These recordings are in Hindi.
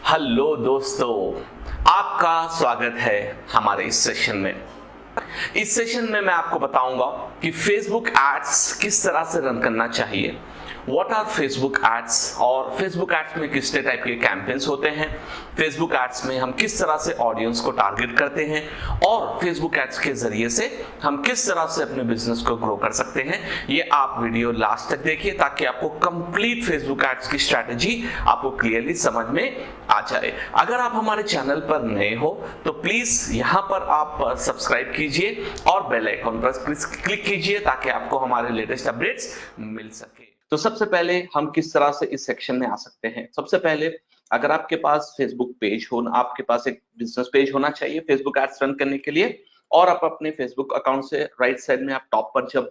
हेलो दोस्तों, आपका स्वागत है हमारे इस सेशन में। इस सेशन में मैं आपको बताऊंगा कि फेसबुक एड्स किस तरह से रन करना चाहिए, व्हाट आर फेसबुक एड्स, और फेसबुक एड्स में किस टाइप के कैंपेन्स होते हैं, फेसबुक एड्स में हम किस तरह से ऑडियंस को टारगेट करते हैं, और फेसबुक एड्स के जरिए से हम किस तरह से अपने बिजनेस को ग्रो कर सकते हैं। ये आप वीडियो लास्ट तक देखिए ताकि आपको कंप्लीट फेसबुक एड्स की स्ट्रैटेजी आपको क्लियरली समझ में आ जाए। अगर आप हमारे चैनल पर नए हो तो प्लीज यहां पर आप सब्सक्राइब कीजिए और बेल आइकन पर क्लिक कीजिए ताकि आपको हमारे लेटेस्ट अपडेट्स मिल सके। तो सबसे पहले हम किस तरह से इस सेक्शन में आ सकते हैं। सबसे पहले अगर आपके पास फेसबुक पेज हो, आपके पास एक बिजनेस पेज होना चाहिए फेसबुक एड्स रन करने के लिए, और आप अपने फेसबुक अकाउंट से राइट साइड में आप टॉप पर जब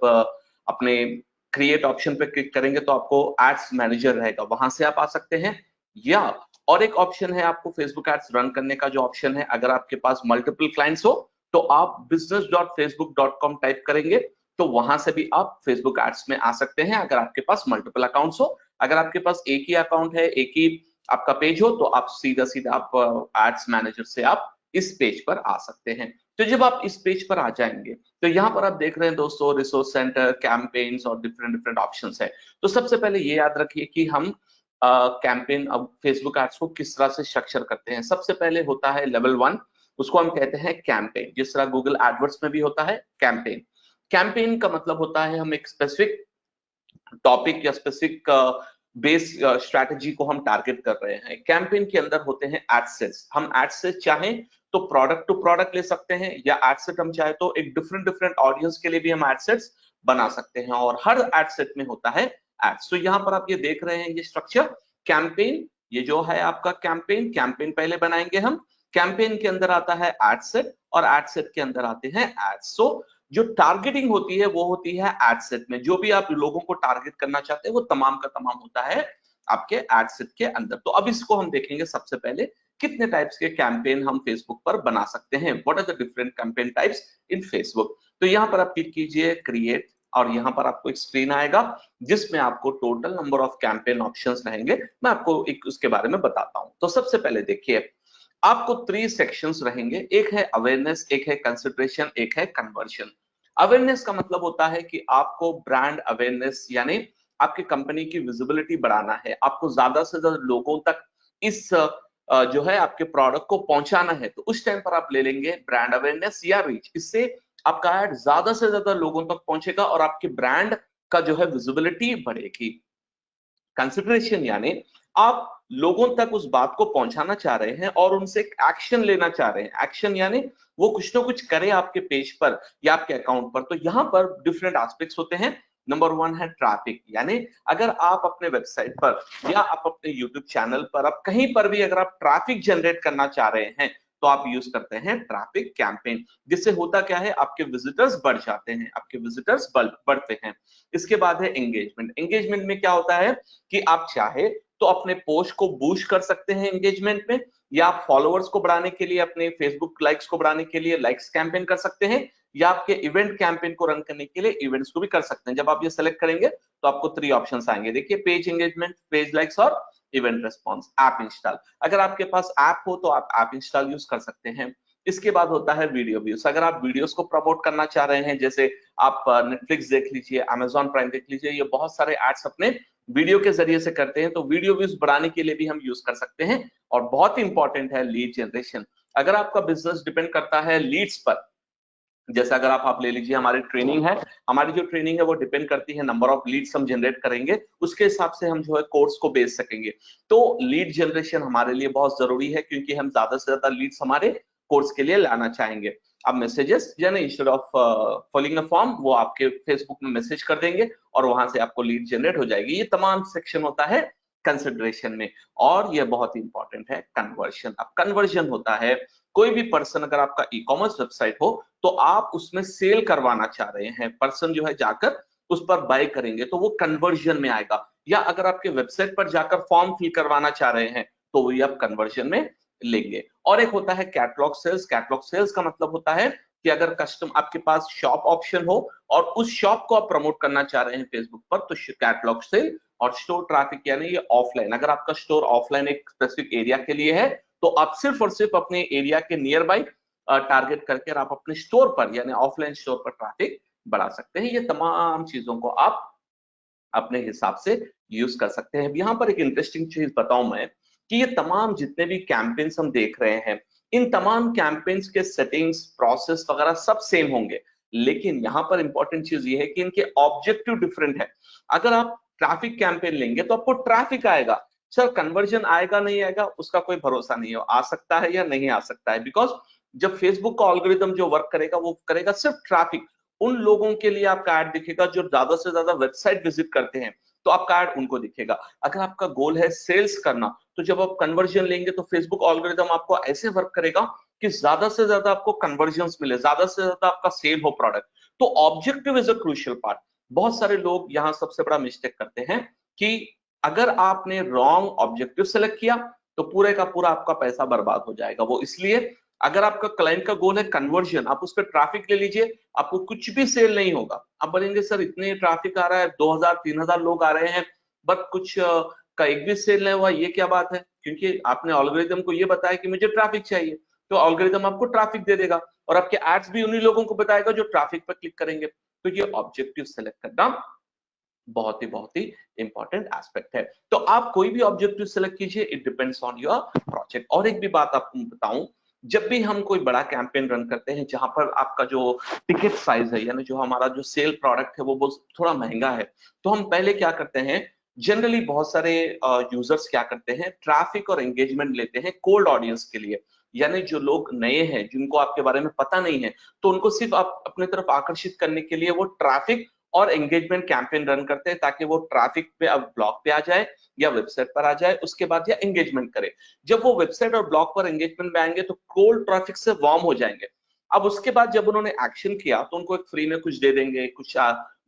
अपने क्रिएट ऑप्शन पे क्लिक करेंगे तो आपको एड्स मैनेजर रहेगा, वहां से आप आ सकते हैं। या और एक ऑप्शन है आपको फेसबुक एड्स रन करने का, जो ऑप्शन है अगर आपके पास मल्टीपल क्लाइंट्स हो तो आप business.facebook.com टाइप करेंगे तो वहां से भी आप फेसबुक एड्स में आ सकते हैं अगर आपके पास मल्टीपल अकाउंट्स हो। अगर आपके पास एक ही अकाउंट है, एक ही आपका पेज हो, तो आप सीधा सीधा आप एड्स मैनेजर से आप इस पेज पर आ सकते हैं। तो जब आप इस पेज पर आ जाएंगे तो यहाँ पर आप देख रहे हैं दोस्तों, रिसोर्स सेंटर, कैंपेन्स और डिफरेंट डिफरेंट ऑप्शंस है। तो सबसे पहले ये याद रखिए कि हम कैंपेन अब फेसबुक एड्स को किस तरह से स्ट्रक्चर करते हैं। सबसे पहले होता है लेवल 1, उसको हम कहते हैं कैंपेन, जिस तरह गूगल एडवर्ड्स में भी होता है कैंपेन। कैंपेन का मतलब होता है हम एक स्पेसिफिक टॉपिक या स्पेसिफिक बेस स्ट्रैटेजी को हम टारगेट कर रहे हैं। कैंपेन के अंदर होते हैं एडसेट्स। हम एडसेट चाहें तो प्रोडक्ट टू प्रोडक्ट ले सकते हैं, या एडसेट हम चाहे तो एक डिफरेंट डिफरेंट ऑडियंस के लिए भी हम एडसेट्स बना सकते हैं, और हर एडसेट में होता है एड्स। तो यहाँ पर आप ये देख रहे हैं ये स्ट्रक्चर कैंपेन, ये जो है आपका कैंपेन, कैंपेन पहले बनाएंगे हम, कैंपेन के अंदर आता है एडसेट और एडसेट के अंदर आते हैं एड्स। सो जो टारगेटिंग होती है वो होती है एडसेट में, जो भी आप लोगों को टारगेट करना चाहते हैं वो तमाम का तमाम होता है आपके एडसेट के अंदर। तो अब इसको हम देखेंगे सबसे पहले कितने टाइप्स के कैंपेन हम फेसबुक पर बना सकते हैं, what are the different campaign types in Facebook. तो यहाँ पर आप क्लिक कीजिए क्रिएट, और यहाँ पर आपको एक स्क्रीन आएगा जिसमें आपको total number of campaign options रहेंगे। मैं आपको एक उसके बारे में बताता हूँ। तो सबसे पहले देखिए, आपको 3 सेक्शंस रहेंगे, एक है अवेयरनेस, एक है कंसिडरेशन, एक है कन्वर्जन। अवेयरनेस का मतलब होता है कि आपको ब्रांड अवेयरनेस यानी आपकी कंपनी की विजिबिलिटी बढ़ाना है, आपको ज्यादा से ज्यादा लोगों तक इस जो है आपके प्रोडक्ट को पहुंचाना है, तो उस टाइम पर आप ले लेंगे ब्रांड अवेयरनेस या रीच। इससे आपका ऐड ज्यादा से ज्यादा लोगों तक पहुंचेगा और आपके ब्रांड का जो है विजिबिलिटी बढ़ेगी। कंसिडरेशन यानी आप लोगों तक उस बात को पहुंचाना चाह रहे हैं और उनसे एक्शन लेना चाह रहे हैं। एक्शन यानी वो कुछ ना कुछ करे आपके पेज पर या आपके अकाउंट पर। तो यहाँ पर डिफरेंट एस्पेक्ट्स होते हैं। नंबर 1 है ट्रैफिक, यानी अगर आप अपने वेबसाइट पर या आप अपने यूट्यूब चैनल पर, आप कहीं पर भी अगर आप ट्रैफिक जनरेट करना चाह रहे हैं तो आप यूज करते हैं ट्रैफिक कैंपेन, जिससे होता क्या है आपके विजिटर्स बढ़ जाते हैं, आपके विजिटर्स बढ़ते हैं। इसके बाद है एंगेजमेंट। एंगेजमेंट में क्या होता है कि आप चाहे तो अपने पोस्ट को बूस्ट कर सकते हैं एंगेजमेंट में, या आप फॉलोअर्स को बढ़ाने के लिए, अपने फेसबुक लाइक्स को बढ़ाने के लिए लाइक्स कैंपेन कर सकते हैं, या आपके इवेंट कैंपेन को रन करने के लिए इवेंट्स को भी कर सकते हैं। जब आप ये सेलेक्ट करेंगे तो आपको 3 ऑप्शंस आएंगे। देखिए, पेज एंगेजमेंट, पेज लाइक्स और इवेंट रिस्पॉन्स। ऐप इंस्टॉल, अगर आपके पास ऐप हो तो आप ऐप इंस्टॉल यूज कर सकते हैं। इसके बाद होता है वीडियो व्यूज। अगर आप वीडियोस को प्रमोट करना चाह रहे हैं, जैसे आप नेटफ्लिक्स देख लीजिए, अमेजॉन प्राइम देख लीजिए, ये बहुत सारे एड्स अपने वीडियो के जरिए से करते हैं, तो वीडियो व्यूज बढ़ाने के लिए भी हम यूज कर सकते हैं। और बहुत ही इंपॉर्टेंट है लीड जनरेशन। अगर आपका बिजनेस डिपेंड करता है लीड्स पर, जैसे अगर आप ले लीजिए हमारी ट्रेनिंग है, हमारी जो ट्रेनिंग है वो डिपेंड करती है नंबर ऑफ लीड्स हम जनरेट करेंगे, उसके हिसाब से हम जो है कोर्स को बेच सकेंगे। तो लीड जनरेशन हमारे लिए बहुत जरूरी है, क्योंकि हम ज्यादा से ज्यादा लीड्स हमारे कोर्स के लिए लाना चाहेंगे। अब मैसेजेस यानी instead of filling a form, वो आपके फेसबुक में मैसेज कर देंगे और वहां से आपको लीड जनरेट हो जाएगी। ये तमाम सेक्शन होता है कंसिडरेशन में। और ये बहुत इंपॉर्टेंट है कन्वर्जन। अब कन्वर्जन होता है, कोई भी पर्सन, अगर आपका ई कॉमर्स वेबसाइट हो तो आप उसमें सेल करवाना चाह रहे हैं, पर्सन जो है जाकर उस पर बाय करेंगे तो वो कन्वर्जन में आएगा। या अगर आपके वेबसाइट पर जाकर फॉर्म फिल करवाना चाह रहे हैं तो वो आप कन्वर्जन में लेंगे। और एक होता है कैटलॉग सेल्स। कैटलॉग सेल्स का मतलब होता है कि अगर कस्टम आपके पास शॉप ऑप्शन हो और उस शॉप को आप प्रमोट करना चाह रहे हैं फेसबुक पर, तो कैटलॉग सेल और स्टोर ट्रैफिक यानी ये ऑफलाइन। अगर आपका स्टोर ऑफलाइन एक स्पेसिफिक एरिया के लिए है तो आप सिर्फ और सिर्फ अपने एरिया के नियर बाई टारगेट करके आप अपने स्टोर पर यानी ऑफलाइन स्टोर पर ट्रैफिक बढ़ा सकते हैं। ये तमाम चीजों को आप अपने हिसाब से यूज कर सकते हैं। यहाँ पर एक इंटरेस्टिंग चीज बताऊं मैं कि ये तमाम जितने भी कैंपेन्स हम देख रहे हैं, इन तमाम कैंपेन्स के सेटिंग्स प्रोसेस वगैरह सब सेम होंगे, लेकिन यहाँ पर इंपॉर्टेंट चीज ये है कि इनके ऑब्जेक्टिव डिफरेंट है। अगर आप ट्रैफिक कैंपेन लेंगे तो आपको ट्रैफिक आएगा, सर कन्वर्जन आएगा नहीं आएगा उसका कोई भरोसा नहीं है, आ सकता है या नहीं आ सकता है। बिकॉज जब फेसबुक का ऑल्गोरिदम जो वर्क करेगा वो करेगा सिर्फ ट्रैफिक, उन लोगों के लिए आपका ऐड दिखेगा जो ज्यादा से ज्यादा वेबसाइट विजिट करते हैं, तो आपका ऐड उनको दिखेगा। अगर आपका गोल है सेल्स करना तो जब आप कन्वर्जन लेंगे तो फेसबुक ऑल्गोरिदम आपको ऐसे वर्क करेगा कि ज्यादा से ज्यादा आपको कन्वर्जन्स मिले, ज्यादा से ज्यादा आपका सेल हो प्रोडक्ट। तो objective is a crucial part. बहुत सारे लोग यहाँ सबसे बड़ा मिस्टेक करते हैं कि अगर आपने रॉन्ग ऑब्जेक्टिव सेलेक्ट किया तो पूरे का पूरा आपका पैसा बर्बाद हो जाएगा। वो इसलिए अगर आपका क्लाइंट का गोल है कन्वर्जन, आप उस पर ट्रैफिक ले लीजिए, आपको कुछ भी सेल नहीं होगा। आप बोलेंगे सर इतने ट्रैफिक आ रहा है, 2000 3000 लोग आ रहे हैं बट कुछ का एक भी सेल नहीं हुआ, ये क्या बात है? क्योंकि आपने ऑल्गोरिदम को ये बताया कि मुझे ट्रैफिक चाहिए, तो ऑल्गोरिदम आपको ट्रैफिक दे देगा और आपके एड्स भी उन्हीं लोगों को बताएगा जो ट्रैफिक पर क्लिक करेंगे। तो ये ऑब्जेक्टिव सेलेक्ट करना बहुत ही इंपॉर्टेंट एस्पेक्ट है। तो आप कोई भी ऑब्जेक्टिव सेलेक्ट कीजिए, it depends on your project. और एक भी बात आपको बताऊं, जब भी हम कोई बड़ा कैंपेन रन करते हैं जहां पर आपका जो टिकट साइज है यानी जो हमारा जो सेल प्रोडक्ट है वो थोड़ा महंगा है, तो हम पहले क्या करते हैं, जनरली बहुत सारे यूजर्स क्या करते हैं, ट्रैफिक और एंगेजमेंट लेते हैं कोल्ड ऑडियंस के लिए, यानी जो लोग नए हैं जिनको आपके बारे में पता नहीं है, तो उनको सिर्फ आप अपने तरफ आकर्षित करने के लिए वो ट्रैफिक और एंगेजमेंट कैंपेन रन करते हैं ताकि वो ट्रैफिक पे अब ब्लॉग पे आ जाए या वेबसाइट पर आ जाए, उसके बाद या एंगेजमेंट करे। जब वो वेबसाइट और ब्लॉग पर एंगेजमेंट में आएंगे तो कोल्ड ट्रैफिक से वार्म हो जाएंगे। अब उसके बाद जब उन्होंने एक्शन किया तो उनको एक फ्री में कुछ दे देंगे, कुछ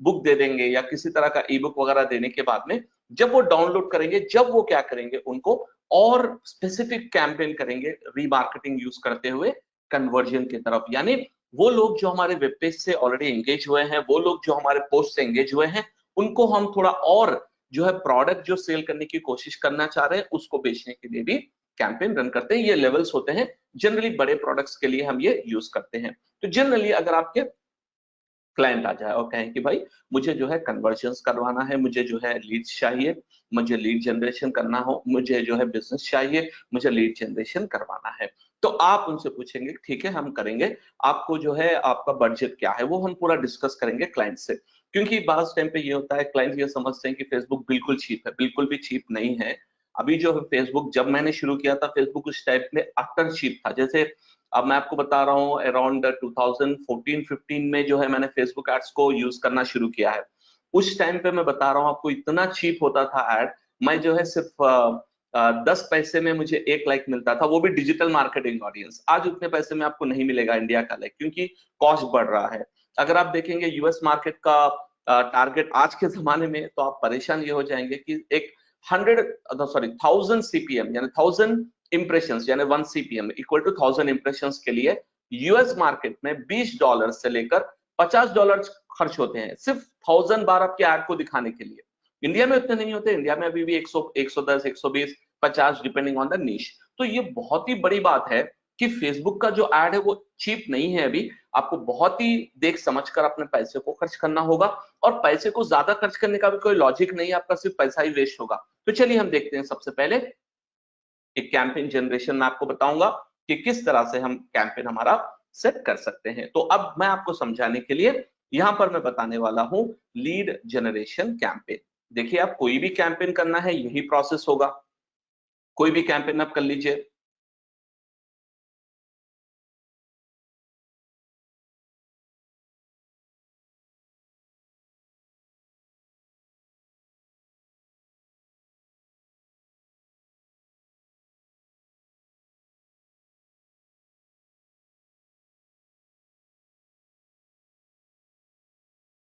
बुक दे देंगे या किसी तरह का ई बुक वगैरह देने के बाद में जब वो डाउनलोड करेंगे, जब वो क्या करेंगे, उनको और स्पेसिफिक कैंपेन करेंगे रीमार्केटिंग यूज करते हुए कन्वर्जन की तरफ। यानी वो लोग जो हमारे वेब पेज से ऑलरेडी एंगेज हुए हैं, वो लोग जो हमारे पोस्ट से एंगेज हुए हैं, उनको हम थोड़ा और जो है प्रोडक्ट जो सेल करने की कोशिश करना चाह रहे हैं उसको बेचने के लिए भी कैंपेन रन करते हैं। ये लेवल्स होते हैं, जनरली बड़े प्रोडक्ट्स के लिए हम ये यूज करते हैं। तो जनरली अगर आपके क्लाइंट आ जाए और कहें कि भाई मुझे जो है कन्वर्जन्स करवाना है, मुझे जो है लीड्स चाहिए, मुझे लीड जनरेशन करना हो, मुझे जो है बिजनेस चाहिए, मुझे लीड जनरेशन करवाना है, तो आप उनसे पूछेंगे ठीक है हम करेंगे, आपको जो है आपका बजट क्या है, वो हम पूरा डिस्कस करेंगे क्लाइंट से। क्योंकि बास टाइम पे ये होता है क्लाइंट ये समझते हैं कि फेसबुक बिल्कुल चीप है, बिल्कुल भी चीप नहीं है। अभी जो फेसबुक जब मैंने शुरू किया था फेसबुक उस टाइप में अटर चीप था। जैसे अब मैं आपको बता रहा हूँ अराउंड 2014-15 में जो है मैंने फेसबुक एड्स को यूज करना शुरू किया है। उस टाइम पे मैं बता रहा हूँ आपको इतना चीप होता था एड, मैं जो है सिर्फ 10 पैसे में मुझे 1 लाइक मिलता था, वो भी डिजिटल मार्केटिंग ऑडियंस। आज उतने पैसे में आपको नहीं मिलेगा इंडिया का लाइक, क्योंकि कॉस्ट बढ़ रहा है। अगर आप देखेंगे यूएस मार्केट का टारगेट आज के जमाने में, तो आप परेशान ये हो जाएंगे कि एक 1000 सीपीएम यानी 1000 इंप्रेशंस यानी 1 सीपीएम इक्वल टू 1000 इंप्रेशंस के लिए यूएस मार्केट में $20 से लेकर $50 खर्च होते हैं सिर्फ 1000 बार आपके ऐड को दिखाने के लिए। इंडिया में उतने नहीं होते, इंडिया में अभी भी 100 110 120 50 डिपेंडिंग ऑन द नीश। तो ये बहुत ही बड़ी बात है कि फेसबुक का जो ऐड है वो चीप नहीं है। अभी आपको बहुत ही देख समझकर अपने पैसे को खर्च करना होगा, और पैसे को ज्यादा खर्च करने का भी कोई लॉजिक नहीं है, आपका सिर्फ पैसा ही वेस्ट होगा। तो चलिए हम देखते हैं सबसे पहले एक कैंपेन जनरेशन में आपको बताऊंगा कि किस तरह से हम कैंपेन हमारा सेट कर सकते हैं। तो अब मैं आपको समझाने के लिए यहां पर मैं बताने वाला हूं लीड जनरेशन कैंपेन। देखिए आप कोई भी कैंपेन करना है यही प्रोसेस होगा, कोई भी कैंपेन आप कर लीजिए।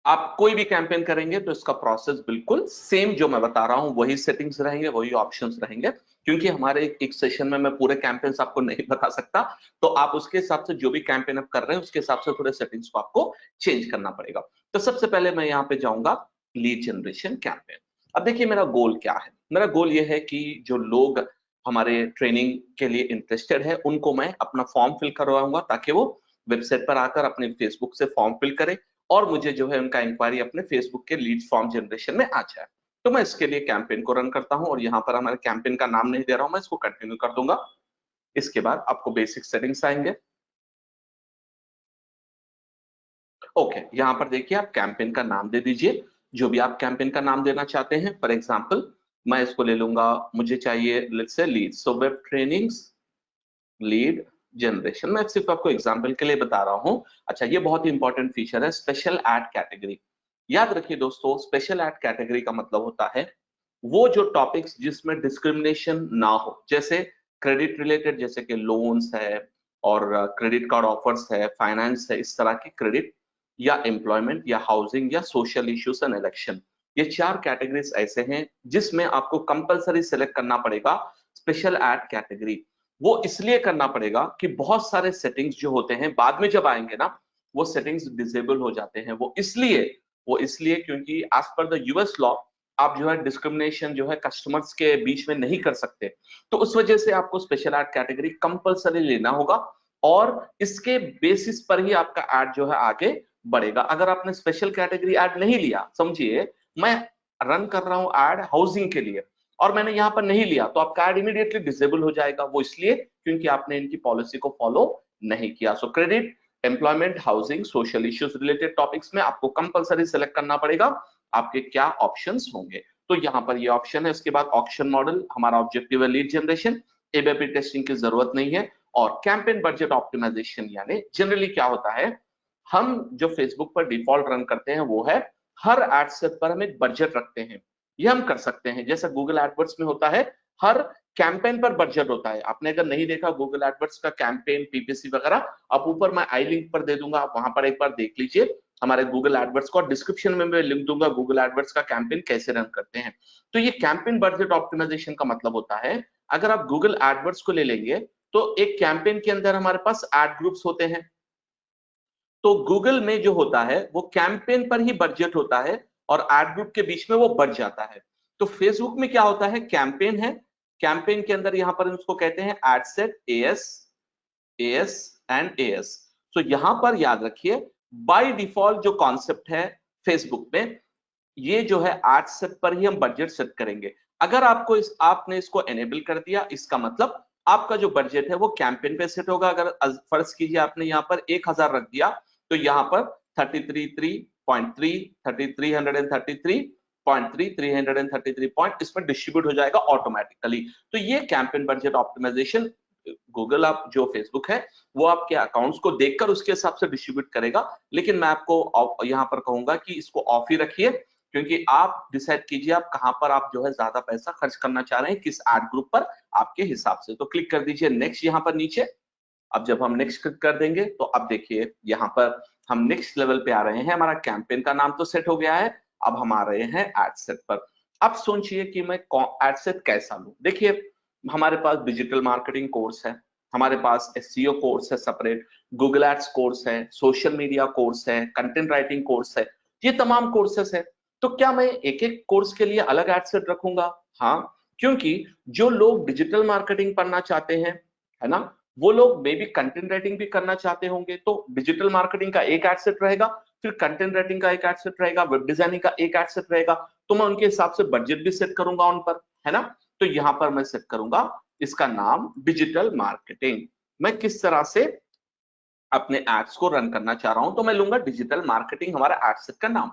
आप कोई भी कैंपेन करेंगे तो इसका प्रोसेस बिल्कुल सेम जो मैं बता रहा हूं वही सेटिंग्स रहेंगे, वही ऑप्शंस रहेंगे। क्योंकि हमारे एक सेशन में मैं पूरे कैंपेन्स आपको नहीं बता सकता, तो आप उसके हिसाब से जो भी कैंपेन आप कर रहे हैं उसके हिसाब से थोड़े सेटिंग्स को आपको चेंज करना पड़ेगा। तो सबसे पहले मैं यहाँ पे जाऊंगा लीड जनरेशन कैंपेन। अब देखिए मेरा गोल क्या है। मेरा गोल ये है कि जो लोग हमारे ट्रेनिंग के लिए इंटरेस्टेड है उनको मैं अपना फॉर्म फिल करवाऊंगा, ताकि वो वेबसाइट पर आकर अपने फेसबुक से फॉर्म फिल करें और मुझे जो है उनका इंक्वायरी अपने फेसबुक के लीड फॉर्म जनरेशन में आ जाए। तो मैं इसके लिए कैंपेन को रन करता हूं और यहाँ पर हमारे कैंपेन का नाम नहीं दे रहा हूं, मैं इसको कंटिन्यू कर दूंगा। इसके बाद आपको बेसिक सेटिंग्स आएंगे। ओके, यहाँ पर देखिए आप कैंपेन का नाम दे दीजिए, जो भी आप कैंपेन का नाम देना चाहते हैं। फॉर एग्जांपल मैं इसको ले लूंगा, मुझे चाहिए let's say lead, so web trainings lead generation. मैं सिर्फ आपको एग्जांपल के लिए बता रहा हूं। अच्छा, ये बहुत ही इंपॉर्टेंट फीचर है स्पेशल एड कैटेगरी। याद रखिए दोस्तों, स्पेशल एड कैटेगरी का मतलब होता है वो जो टॉपिक्स जिसमें डिस्क्रिमिनेशन ना हो, जैसे क्रेडिट रिलेटेड, जैसे कि लोन्स है और क्रेडिट कार्ड ऑफर्स है, फाइनेंस है, इस तरह की क्रेडिट, या एम्प्लॉयमेंट या हाउसिंग या सोशल इश्यूज एंड इलेक्शन। ये चार कैटेगरीज ऐसे हैं जिसमें आपको कंपलसरी सिलेक्ट करना पड़ेगा स्पेशल एड कैटेगरी। वो इसलिए करना पड़ेगा कि बहुत सारे सेटिंग्स जो होते हैं बाद में जब आएंगे ना, वो सेटिंग्स डिसेबल हो जाते हैं। वो इसलिए क्योंकि as per the US law आप जो है डिस्क्रिमिनेशन जो है कस्टमर्स के बीच में नहीं कर सकते। तो उस वजह से आपको स्पेशल एड कैटेगरी कंपलसरी लेना होगा और इसके बेसिस पर ही आपका एड जो है आगे बढ़ेगा। अगर आपने स्पेशल कैटेगरी एड नहीं लिया, समझिए मैं रन कर रहा हूं एड हाउसिंग के लिए और मैंने यहां पर नहीं लिया, तो आपका एड इमीडिएटली डिसेबल हो जाएगा। वो इसलिए क्योंकि आपने इनकी पॉलिसी को फॉलो नहीं किया। सो credit, employment, housing, social issues related topics में आपको कंपलसरी सिलेक्ट करना पड़ेगा आपके क्या ऑप्शंस होंगे। तो यहाँ पर ये ऑप्शन है। इसके बाद ऑक्शन मॉडल, हमारा ऑब्जेक्टिव है लीड जनरेशन, एबीपी टेस्टिंग की जरूरत नहीं है। और कैंपेन बजट ऑप्टिमाइजेशन, यानी जनरली क्या होता है, हम जो फेसबुक पर डिफॉल्ट रन करते हैं वो है हर एड सेट पर हम एक बजट रखते हैं। ये हम कर सकते हैं जैसा गूगल एडवर्ड्स में होता है, हर कैंपेन पर बजट होता है। आपने अगर नहीं देखा गूगल एडवर्ड्स का कैंपेन पीपीसी वगैरह, आप ऊपर मैं आई लिंक पर दे दूंगा, आप वहां पर एक बार देख लीजिए हमारे गूगल एडवर्ड्स को। डिस्क्रिप्शन में मैं लिंक दूंगा गूगल एडवर्ड्स का कैंपेन कैसे रन करते हैं। तो ये कैंपेन बजट ऑप्टिमाइजेशन का मतलब होता है, अगर आप गूगल एडवर्ड्स को ले लेंगे तो एक कैंपेन के अंदर हमारे पास एड ग्रुप्स होते हैं। तो गूगल में जो होता है वो कैंपेन पर ही बजट होता है और एड ग्रुप के बीच में वो बढ़ जाता है। तो फेसबुक में क्या होता है, कैंपेन है, कैंपेन के अंदर यहां पर उसको कहते हैं ad set, as, as and as. तो यहां पर याद रखिए बाय डिफॉल्ट जो कॉन्सेप्ट है फेसबुक में, ये जो है एड सेट पर ही हम बजट सेट करेंगे। अगर आपने इसको एनेबल कर दिया, इसका मतलब आपका जो बजट है वो कैंपेन पे सेट होगा। अगर फर्ज कीजिए आपने यहाँ पर 1000 रख दिया, तो यहाँ पर 333 पॉइंट इसमें डिस्ट्रीब्यूट हो जाएगा ऑटोमेटिकली। तो ये कैंपेन बजट ऑप्टिमाइजेशन गूगल, आप जो फेसबुक है वो आपके अकाउंट्स को देखकर उसके हिसाब से डिस्ट्रीब्यूट करेगा। लेकिन मैं आपको यहाँ पर कहूंगा कि इसको ऑफ ही रखिए, क्योंकि आप डिसाइड कीजिए आप कहां पर आप जो है ज्यादा पैसा खर्च करना चाह रहे हैं, किस एड ग्रुप पर, आपके हिसाब से। तो क्लिक कर दीजिए नेक्स्ट यहाँ पर नीचे। अब जब हम नेक्स्ट क्लिक कर देंगे तो अब देखिए यहाँ पर हम नेक्स्ट लेवल पे आ रहे हैं। हमारा कैंपेन का नाम तो सेट हो गया है, अब हम आ रहे हैं एड सेट पर। अब सोचिए कि मैं एड सेट कैसा लूं। देखिए हमारे पास डिजिटल मार्केटिंग कोर्स है, हमारे पास एसईओ कोर्स है सेपरेट, गूगल एड्स कोर्स है, सोशल मीडिया कोर्स है, कंटेंट राइटिंग कोर्स है, ये तमाम कोर्सेस है। तो क्या मैं एक एक कोर्स के लिए अलग एड सेट रखूंगा? हाँ, क्योंकि जो लोग डिजिटल मार्केटिंग पढ़ना चाहते हैं, है ना, वो लोग मे बी कंटेंट राइटिंग भी करना चाहते होंगे, तो डिजिटल मार्केटिंग का एक एड सेट रहेगा, फिर कंटेंट राइटिंग का एक एड सेट रहेगा, वेब डिजाइनिंग का एक एड सेट रहेगा। तो मैं उनके हिसाब से बजट भी सेट करूंगा उन पर, है ना। तो यहां पर मैं सेट करूंगा इसका नाम डिजिटल मार्केटिंग। मैं किस तरह से अपने एड्स को रन करना चाह रहा हूं, तो मैं लूंगा डिजिटल मार्केटिंग हमारा एड सेट का नाम।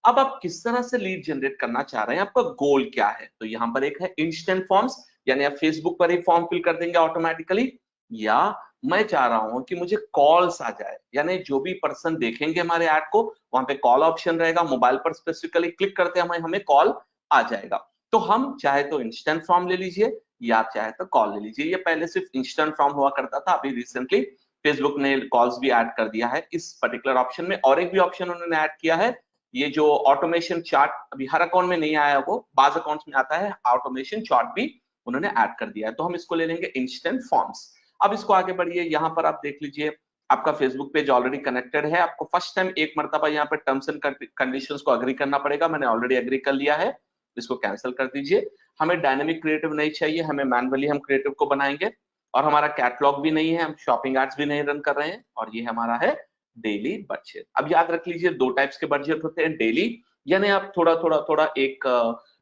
अब आप किस तरह से लीड जनरेट करना चाह रहे हैं, आपका गोल क्या है? तो यहां पर एक है इंस्टेंट फॉर्म्स, यानी आप फेसबुक पर ही फॉर्म फिल कर देंगे ऑटोमेटिकली, या मैं चाह रहा हूं कि मुझे कॉल्स आ जाए, यानी जो भी पर्सन देखेंगे हमारे ऐड को वहां पे कॉल ऑप्शन रहेगा, मोबाइल पर स्पेसिफिकली क्लिक करते हमें कॉल आ जाएगा। तो हम चाहे तो इंस्टेंट फॉर्म ले लीजिए या चाहे तो कॉल ले लीजिए। ये पहले सिर्फ इंस्टेंट फॉर्म हुआ करता था, अभी रिसेंटली फेसबुक ने कॉल्स भी ऐड कर दिया है इस पर्टिकुलर ऑप्शन में। और एक भी ऑप्शन उन्होंने ऐड किया है, ये जो ऑटोमेशन चार्ट, अभी हर अकाउंट में नहीं आया, वो बाज अकाउंट्स में आता है, ऑटोमेशन चार्ट भी उन्होंने ऐड कर दिया है। तो हम इसको ले लेंगे इंस्टेंट फॉर्म्स। अब इसको आगे बढ़िए, यहाँ पर आप देख लीजिए आपका फेसबुक पेज ऑलरेडी कनेक्टेड है। आपको फर्स्ट टाइम एक मर्तबा यहाँ पर टर्म्स एंड कंडीशंस को अग्री करना पड़ेगा, मैंने ऑलरेडी अग्री कर लिया है। इसको कैंसिल कर दीजिए। हमें डायनेमिक क्रिएटिव नहीं चाहिए, हमें मैनुअली हम क्रिएटिव को बनाएंगे। और हमारा कैटलॉग भी नहीं है, हम शॉपिंग एड्स भी नहीं रन कर रहे हैं, और ये हमारा है डेली बजट। अब याद रख लीजिए, दो टाइप्स के बजट होते हैं, डेली यानी आप थोड़ा थोड़ा थोड़ा एक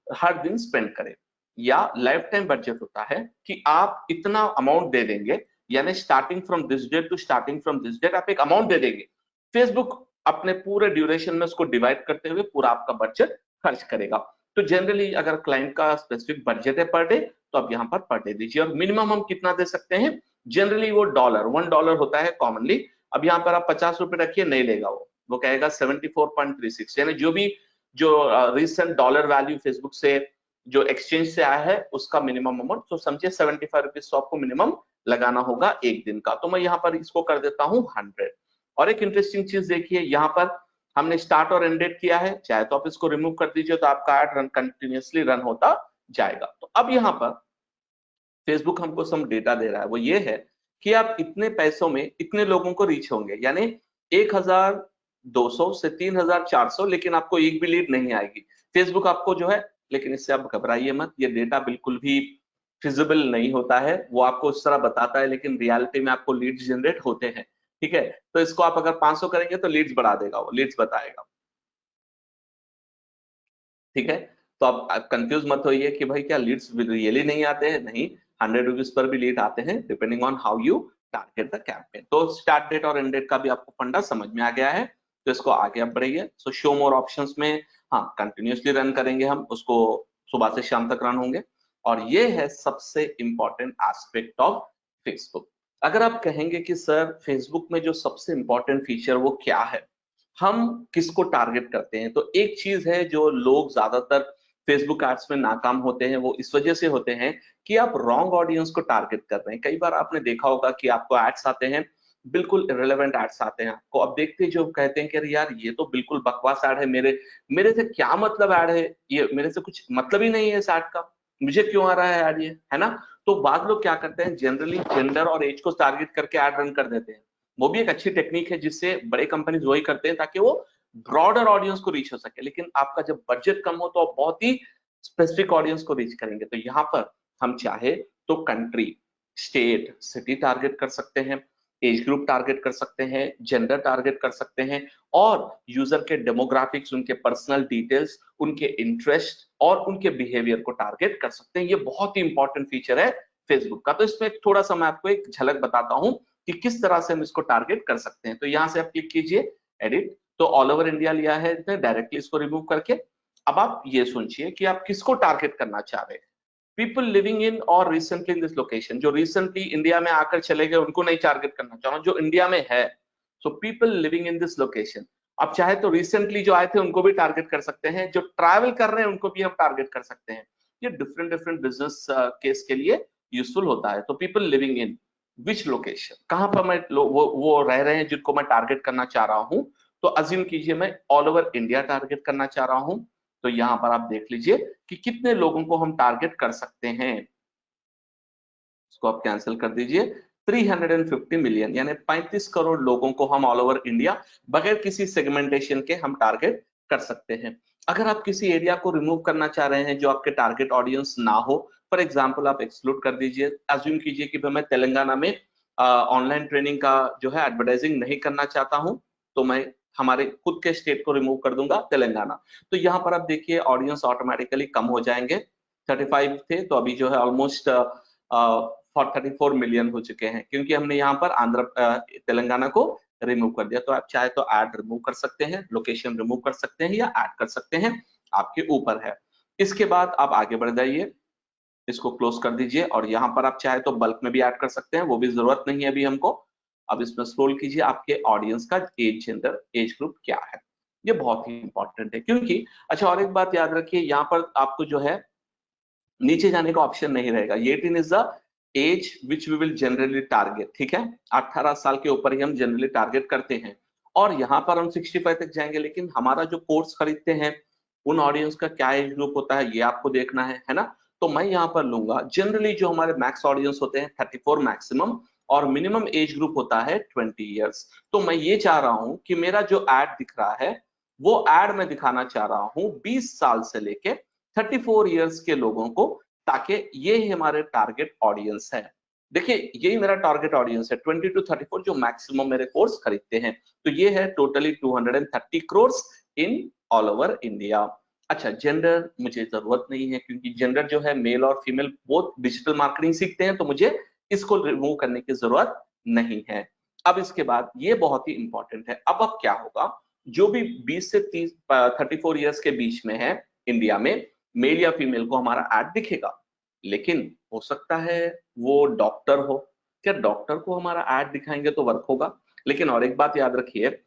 हर दिन स्पेंड करें, या लाइफ टाइम बजट होता है कि आप इतना अमाउंट दे देंगे, यानी starting from this date to starting from this date आप एक अमाउंट दे देंगे, फेसबुक अपने पूरे ड्यूरेशन में उसको डिवाइड करते हुए पूरा आपका बजट खर्च करेगा। तो जनरली अगर क्लाइंट का स्पेसिफिक बजट है पर डे, तो आप यहाँ पर पर डे दीजिए। और मिनिमम हम कितना दे सकते हैं, जनरली वो $1 होता है कॉमनली। अब यहाँ पर आप 50 रुपए रखिए, नहीं लेगा वो कहेगा 74.36, यानी जो रिसेंट डॉलर वैल्यू फेसबुक से जो एक्सचेंज से आया है उसका मिनिमम अमाउंट, तो समझिए 75 रुपीज तो आपको मिनिमम लगाना होगा एक दिन का। तो मैं यहाँ पर इसको कर देता हूँ 100। और एक इंटरेस्टिंग चीज देखिए, यहाँ पर हमने स्टार्ट और एंड डेट किया है, चाहे तो आप इसको रिमूव कर दीजिए तो आपका एड रन कंटिन्यूअसली रन होता जाएगा। तो अब यहाँ पर फेसबुक हमको सम डेटा दे रहा है, वो ये है कि आप इतने पैसों में इतने लोगों को रीच होंगे, यानी 1200 से 3400, लेकिन आपको एक भी लीड नहीं आएगी। फेसबुक आपको जो है, लेकिन इससे आप घबराइए मत, ये डेटा बिल्कुल भी फिजिबल नहीं होता है, वो आपको उस तरह बताता है, लेकिन रियलिटी में आपको लीड्स जनरेट होते हैं। ठीक है, तो इसको आप अगर 500 करेंगे तो लीड्स बढ़ा देगा, वो लीड्स बताएगा। ठीक है, तो आप कंफ्यूज मत होइए कि भाई क्या लीड्स रियली नहीं आते हैं, नहीं, 100 रुपीज पर भी लीड आते हैं, depending on how you target the campaign. तो स्टार्ट डेट और एंड डेट का भी आपको फंडा समझ में आ गया है, तो इसको आगे आप बढ़िए। सो शो मोर ऑप्शंस में, हाँ, कंटिन्यूसली रन करेंगे हम उसको, सुबह से शाम तक रन होंगे। और ये है सबसे इंपॉर्टेंट एस्पेक्ट ऑफ फेसबुक। अगर आप कहेंगे कि सर फेसबुक में जो सबसे इंपॉर्टेंट फीचर वो क्या है, हम किसको टारगेट करते हैं, तो एक चीज है जो लोग ज्यादातर फेसबुक एड्स में नाकाम होते हैं, वो इस वजह से होते हैं कि आप रॉन्ग ऑडियंस को टारगेट कर रहे हैं। कई बार आपने देखा होगा कि आपको एड्स आते हैं, बिल्कुल इरेलेवेंट एड्स आते हैं आपको, अब देखते जो कहते हैं कि अरे यार ये तो बिल्कुल बकवास एड है, मेरे से क्या मतलब एड है, ये मेरे से कुछ मतलब ही नहीं है इस एड का, मुझे क्यों आ रहा है एड, ये है ना। तो बाद लोग क्या करते हैं, जनरली जेंडर और एज को टारगेट करके एड रन कर देते हैं। वो भी एक अच्छी टेक्निक है जिससे बड़े कंपनीज वही करते हैं ताकि वो ब्रॉडर ऑडियंस को रीच हो सके। लेकिन आपका जब बजट कम हो तो आप बहुत ही स्पेसिफिक ऑडियंस को रीच करेंगे। तो यहाँ पर हम चाहे तो कंट्री, स्टेट, सिटी टारगेट कर सकते हैं, एज ग्रुप टारगेट कर सकते हैं, जेंडर टारगेट कर सकते हैं, और यूजर के डेमोग्राफिक्स, उनके पर्सनल डिटेल्स, उनके इंटरेस्ट और उनके बिहेवियर को टारगेट कर सकते हैं। ये बहुत ही इंपॉर्टेंट फीचर है फेसबुक का। तो इसमें थोड़ा सा मैं आपको एक झलक बताता हूं कि किस तरह से हम इसको टारगेट कर सकते हैं। तो यहां से आप क्लिक कीजिए एडिट, तो ऑल ओवर इंडिया लिया है इसने डायरेक्टली, इसको रिमूव करके। अब आप ये सोचिए कि आप किसको टारगेट करना चाह रहे हैं, पीपल लिविंग इन और रिसेंटली इन दिस लोकेशन, जो रिसेंटली इंडिया में आकर चले गए उनको नहीं टारगेट करना चाह रहा हूं, जो इंडिया में है। So people living in this location, आप चाहे तो रिसेंटली जो आए थे उनको भी टारगेट कर सकते हैं, जो ट्रैवल कर रहे हैं उनको भी हम टारगेट कर सकते हैं। ये डिफरेंट डिफरेंट बिजनेस केस के लिए यूजफुल होता है। तो people living in which location, कहां पर मैं वो रह रहे हैं जिनको मैं टारगेट करना चाह रहा हूं। तो अज्यूम कीजिए मैं ऑल ओवर इंडिया टारगेट करना चाह रहा हूं, तो यहां पर आप देख लीजिए कि कितने लोगों को हम टारगेट कर सकते हैं। इसको आप कैंसिल कर दीजिए। 350 मिलियन यानी 35 करोड़ लोगों को हम ऑल ओवर इंडिया बगैर किसी सेगमेंटेशन के हम टारगेट कर सकते हैं। अगर आप किसी एरिया को रिमूव करना चाह रहे हैं जो आपके टारगेट ऑडियंस ना हो, फॉर एग्जांपल आप एक्सक्लूड कर दीजिए, अज्यूम कीजिए कि मैं तेलंगाना में ऑनलाइन ट्रेनिंग का जो है एडवर्टाइजिंग नहीं करना चाहता हूं, तो मैं हमारे खुद के स्टेट को रिमूव कर दूंगा, तेलंगाना। तो यहाँ पर आप देखिए ऑडियंस ऑटोमेटिकली कम हो जाएंगे, 35 थे तो अभी जो है ऑलमोस्ट 34 मिलियन हो चुके हैं, क्योंकि हमने यहाँ पर तेलंगाना को रिमूव कर दिया। तो आप चाहे तो ऐड रिमूव कर सकते हैं, लोकेशन रिमूव कर सकते हैं, या ऐड कर सकते हैं, आपके ऊपर है। इसके बाद आप आगे बढ़ जाइए, इसको क्लोज कर दीजिए, और यहाँ पर आप चाहे तो बल्क में भी ऐड कर सकते हैं, वो भी जरूरत नहीं है अभी हमको। अब इसमें स्क्रॉल कीजिए, आपके ऑडियंस का एज, जेंडर, एज ग्रुप क्या है, ये बहुत ही इंपॉर्टेंट है। क्योंकि अच्छा, और एक बात याद रखिए, यहाँ पर आपको जो है नीचे जाने का ऑप्शन नहीं रहेगा। 18 is the age which we will generally target, ठीक है, 18 साल के ऊपर ही हम जनरली टारगेट करते हैं। और यहाँ पर हम 65 तक जाएंगे, लेकिन हमारा जो कोर्स खरीदते हैं उन ऑडियंस का क्या एज ग्रुप होता है ये आपको देखना है ना। तो मैं यहाँ पर लूंगा जनरली जो हमारे मैक्स ऑडियंस होते हैं 34 मैक्सिमम, और मिनिमम एज ग्रुप होता है 20 ईयर्स। तो मैं ये चाह रहा हूं कि मेरा जो एड दिख रहा है वो एड मैं दिखाना चाह रहा हूं 20 साल से लेके 34 इयर्स के लोगों को, ताकि ये हमारे टारगेट ऑडियंस है। देखिए यही मेरा टारगेट ऑडियंस है, 20 to 34 जो मैक्सिमम मेरे कोर्स खरीदते हैं। तो ये है totally 230 crore in all over India. अच्छा, जेंडर मुझे जरूरत नहीं है, क्योंकि जेंडर जो है मेल और फीमेल बोथ डिजिटल मार्केटिंग सीखते हैं, तो मुझे इसको रिमूव करने की जरूरत नहीं है। अब इसके बाद ये बहुत ही इंपॉर्टेंट है, अब क्या होगा, जो भी 20 से 34 इयर्स के बीच में है इंडिया में, मेल या फीमेल को हमारा ऐड दिखेगा। लेकिन हो सकता है वो डॉक्टर हो, क्या डॉक्टर को हमारा ऐड दिखाएंगे तो वर्क होगा? लेकिन और एक बात याद रखिए,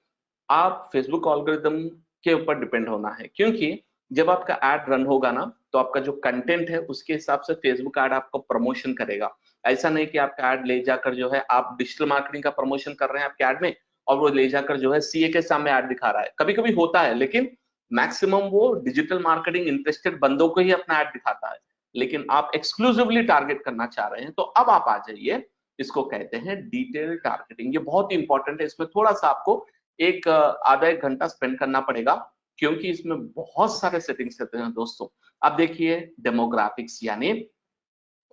आप फेसबुक एल्गोरिदम के ऊपर डिपेंड होना है, क्योंकि जब आपका ऐड रन होगा ना, तो आपका जो कंटेंट है उसके हिसाब से फेसबुक ऐड आपको प्रमोशन करेगा। ऐसा नहीं कि आपका ऐड ले जाकर जो है आप डिजिटल मार्केटिंग का प्रमोशन कर रहे हैं आपके ऐड में, और वो ले जाकर जो है सीए के सामने ऐड दिखा रहा है। कभी कभी होता है, लेकिन मैक्सिमम वो डिजिटल मार्केटिंग इंटरेस्टेड बंदों को ही अपना ऐड दिखाता है। लेकिन आप एक्सक्लूसिवली टारगेट करना चाह रहे हैं, तो अब आप आ जाइए, इसको कहते हैं डिटेल टारगेटिंग। ये बहुत ही इंपॉर्टेंट है, इसमें थोड़ा सा आपको एक आधा एक घंटा स्पेंड करना पड़ेगा, क्योंकि इसमें बहुत सारे सेटिंग्स रहते हैं दोस्तों। अब देखिए डेमोग्राफिक्स, यानी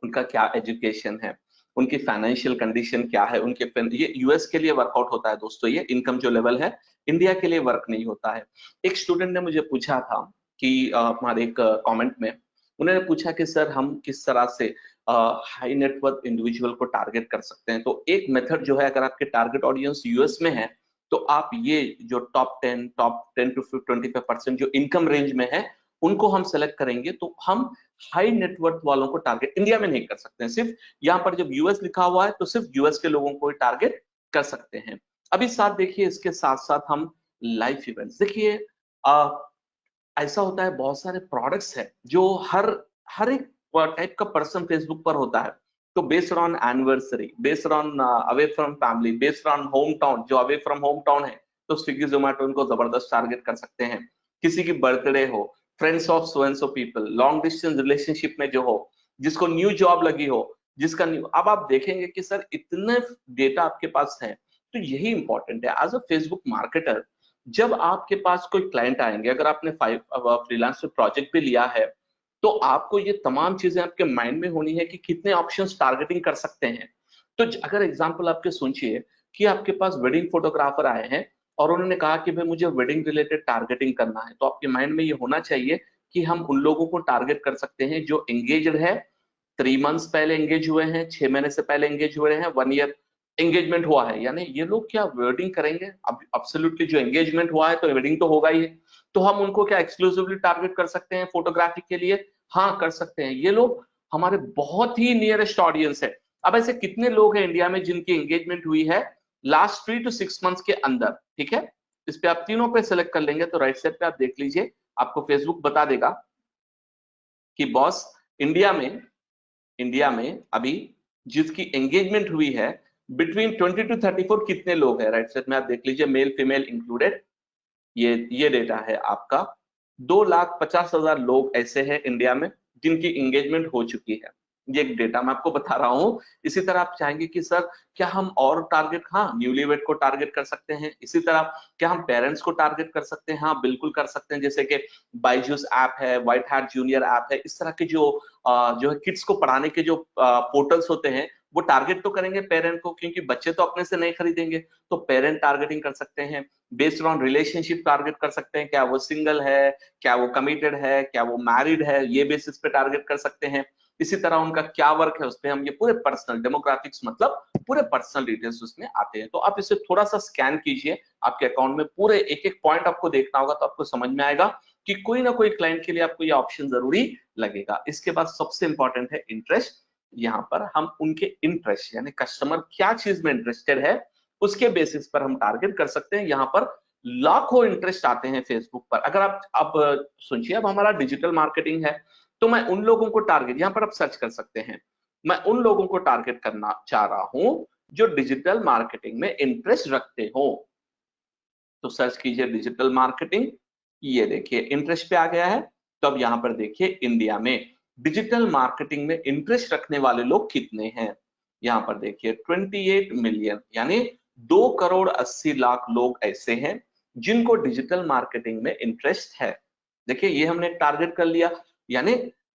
उनका क्या एजुकेशन है, उनकी फाइनेंशियल कंडीशन क्या है, उनके ये यूएस के लिए वर्कआउट होता है दोस्तों, ये इनकम जो लेवल है इंडिया के लिए वर्क नहीं होता है। एक स्टूडेंट ने मुझे पूछा था कि हमारे एक कमेंट में उन्होंने पूछा कि सर हम किस तरह से हाई नेटवर्थ इंडिविजुअल को टारगेट कर सकते हैं। तो एक मेथड जो है, अगर आपके टारगेट ऑडियंस यूएस में है, तो आप ये जो टॉप 10 to 25% जो इनकम रेंज में है, उनको हम सेलेक्ट करेंगे। तो हम हाई नेटवर्थ वालों को टारगेट इंडिया में नहीं कर सकते हैं, सिर्फ यहाँ पर जब यूएस लिखा हुआ है तो सिर्फ यूएस के लोगों को ही टारगेट कर सकते हैं। अभी साथ देखिए, इसके साथ साथ हम लाइव इवेंट्स देखिए, ऐसा होता है बहुत सारे प्रोडक्ट्स है जो हर हर एक टाइप का पर्सन फेसबुक पर होता है। तो based on anniversary, based on away from family, based on home town, जो अवे फ्रॉम होम टाउन है, तो स्विगी जोमेटो उनको जबरदस्त टारगेट कर सकते हैं। किसी की बर्थडे हो, friends of so and so people, long distance relationship में जो हो, जिसको न्यू जॉब लगी हो, जिसका न्यू, अब आप देखेंगे कि सर इतने डेटा आपके पास है। तो यही इंपॉर्टेंट है एज अ फेसबुक मार्केटर। जब आपके पास कोई क्लाइंट आएंगे, अगर आपने फ्रीलांस पे प्रोजेक्ट भी लिया है, तो आपको ये तमाम चीजें आपके माइंड में होनी है कि कितने ऑप्शंस टारगेटिंग कर सकते हैं। तो अगर एग्जांपल आपके सोचिए कि आपके पास वेडिंग फोटोग्राफर आए हैं और उन्होंने कहा कि भाई मुझे वेडिंग रिलेटेड टारगेटिंग करना है, तो आपके माइंड में ये होना चाहिए कि हम उन लोगों को टारगेट कर सकते हैं जो एंगेज्ड है, 3 मंथ्स पहले एंगेज हुए हैं, 6 महीने से पहले एंगेज हुए हैं, 1 ईयर एंगेजमेंट हुआ है, यानी ये लोग क्या वेडिंग करेंगे? अब एब्सोल्युटली जो एंगेजमेंट हुआ है तो वेडिंग तो होगा ही है। तो हम उनको क्या एक्सक्लूसिवली टारगेट कर सकते हैं फोटोग्राफी के लिए? हाँ, कर सकते हैं। ये लोग हमारे बहुत ही नियरेस्ट ऑडियंस है। अब ऐसे कितने लोग हैं इंडिया में जिनकी एंगेजमेंट हुई है लास्ट 3 to 6 मंथ्स के अंदर? ठीक है, इस पे आप तीनों पे सेलेक्ट कर लेंगे तो राइट साइड पे आप देख लीजिए, आपको फेसबुक बता देगा कि बॉस इंडिया में अभी जिसकी एंगेजमेंट हुई है बिटवीन 20 to 34 कितने लोग हैं। राइट साइड में आप देख लीजिए, मेल फीमेल इंक्लूडेड, ये डेटा है आपका। 2,50,000 लोग ऐसे हैं इंडिया में जिनकी एंगेजमेंट हो चुकी है। ये एक डेटा मैं आपको बता रहा हूं। इसी तरह आप चाहेंगे कि सर क्या हम और टारगेट, हाँ न्यूलीवेड को टारगेट कर सकते हैं। इसी तरह क्या हम पेरेंट्स को टारगेट कर सकते हैं? हाँ बिल्कुल कर सकते हैं। जैसे कि बायजूस ऐप है, व्हाइट हैट जूनियर ऐप है, इस तरह के जो है किड्स को पढ़ाने के जो पोर्टल्स होते हैं, वो टारगेट तो करेंगे पेरेंट को, क्योंकि बच्चे तो अपने से नहीं खरीदेंगे। तो पेरेंट टारगेटिंग कर सकते हैं। बेस्ड ऑन रिलेशनशिप टारगेट कर सकते हैं, क्या वो सिंगल है, क्या वो कमिटेड है, क्या वो मैरिड है, ये बेसिस पे टारगेट कर सकते हैं। इसी तरह उनका क्या वर्क है, उस पर हम ये पूरे पर्सनल डेमोग्राफिक्स, मतलब पूरे पर्सनल डिटेल्स उसमें आते हैं। तो आप इसे थोड़ा सा स्कैन कीजिए, आपके अकाउंट में पूरे एक एक पॉइंट आपको देखना होगा, तो आपको समझ में आएगा कि कोई ना कोई क्लाइंट के लिए आपको ये ऑप्शन जरूरी लगेगा। इसके बाद सबसे इंपॉर्टेंट है इंटरेस्ट। यहाँ पर हम उनके इंटरेस्ट, यानी कस्टमर क्या चीज में इंटरेस्टेड है, उसके बेसिस पर हम टारगेट कर सकते हैं। यहाँ पर लाखों इंटरेस्ट आते हैं फेसबुक पर। अगर आप अब सोचिए, अब हमारा डिजिटल मार्केटिंग है, तो मैं उन लोगों को टारगेट, यहाँ पर आप सर्च कर सकते हैं, मैं उन लोगों को टारगेट करना चाह रहा हूं जो डिजिटल मार्केटिंग में इंटरेस्ट रखते हो। तो सर्च कीजिए डिजिटल मार्केटिंग, ये देखिए इंटरेस्ट पे आ गया है। तो अब यहाँ पर देखिए इंडिया में डिजिटल मार्केटिंग में इंटरेस्ट रखने वाले लोग कितने हैं। यहाँ पर देखिए 28 मिलियन, यानी 2,80,00,000 लोग ऐसे हैं जिनको डिजिटल मार्केटिंग में इंटरेस्ट है। देखिए ये हमने टारगेट कर लिया। यानी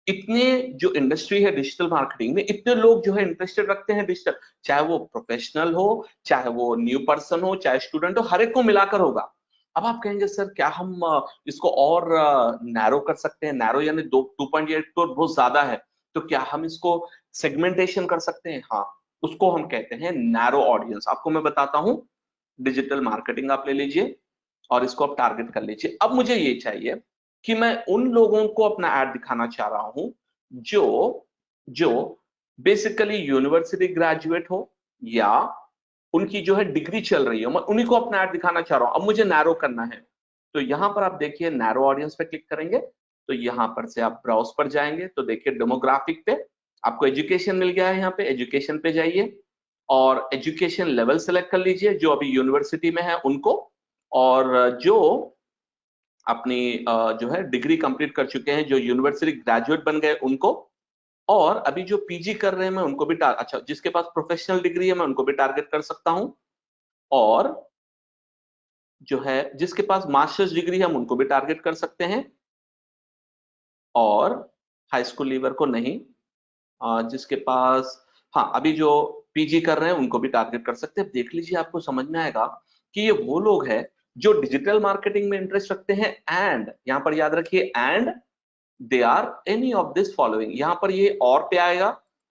इतने जो इंडस्ट्री है डिजिटल मार्केटिंग में, इतने लोग जो है इंटरेस्टेड रखते हैं डिजिटल, चाहे वो प्रोफेशनल हो, चाहे वो न्यू पर्सन हो, चाहे स्टूडेंट हो, हर एक को मिलाकर होगा। अब आप कहेंगे सर क्या हम इसको और नैरो कर सकते हैं? नैरो यानी 2.8 करोड़ बहुत ज्यादा है, तो क्या हम इसको सेगमेंटेशन कर सकते हैं? हाँ, उसको हम कहते हैं नैरो ऑडियंस। आपको मैं बताता हूं, डिजिटल मार्केटिंग आप ले लीजिए और इसको आप टारगेट कर लीजिए। अब मुझे ये चाहिए कि मैं उन लोगों को अपना ऐड दिखाना चाह रहा हूं जो जो बेसिकली यूनिवर्सिटी ग्रेजुएट हो या उनकी जो है डिग्री चल रही है, मैं उन्हीं को अपना ऐड दिखाना चाह रहा हूं। अब मुझे नैरो करना है, तो यहां पर आप देखिए नैरो ऑडियंस पे क्लिक करेंगे, तो यहां पर से आप ब्राउज पर जाएंगे, तो देखिए डेमोग्राफिक पे आपको एजुकेशन मिल गया है। यहाँ पे एजुकेशन पे जाइए और एजुकेशन लेवल सेलेक्ट कर लीजिए, जो अभी यूनिवर्सिटी में है उनको, और जो अपनी जो है डिग्री कंप्लीट कर चुके हैं, जो यूनिवर्सिटी ग्रेजुएट बन गए उनको, और अभी जो पीजी कर रहे हैं मैं उनको भी अच्छा, जिसके पास प्रोफेशनल डिग्री है मैं उनको भी टारगेट कर सकता हूं, और जो है जिसके पास मास्टर्स डिग्री है हम उनको भी टारगेट कर सकते हैं, और हाई स्कूल लीवर को नहीं, जिसके पास, हाँ अभी जो पीजी कर रहे हैं उनको भी टारगेट कर सकते हैं। देख लीजिए, आपको समझ में आएगा कि ये वो लोग हैं जो डिजिटल मार्केटिंग में इंटरेस्ट रखते हैं, एंड यहां पर याद रखिए and they are any of this following. यहां पर ये और पे आएगा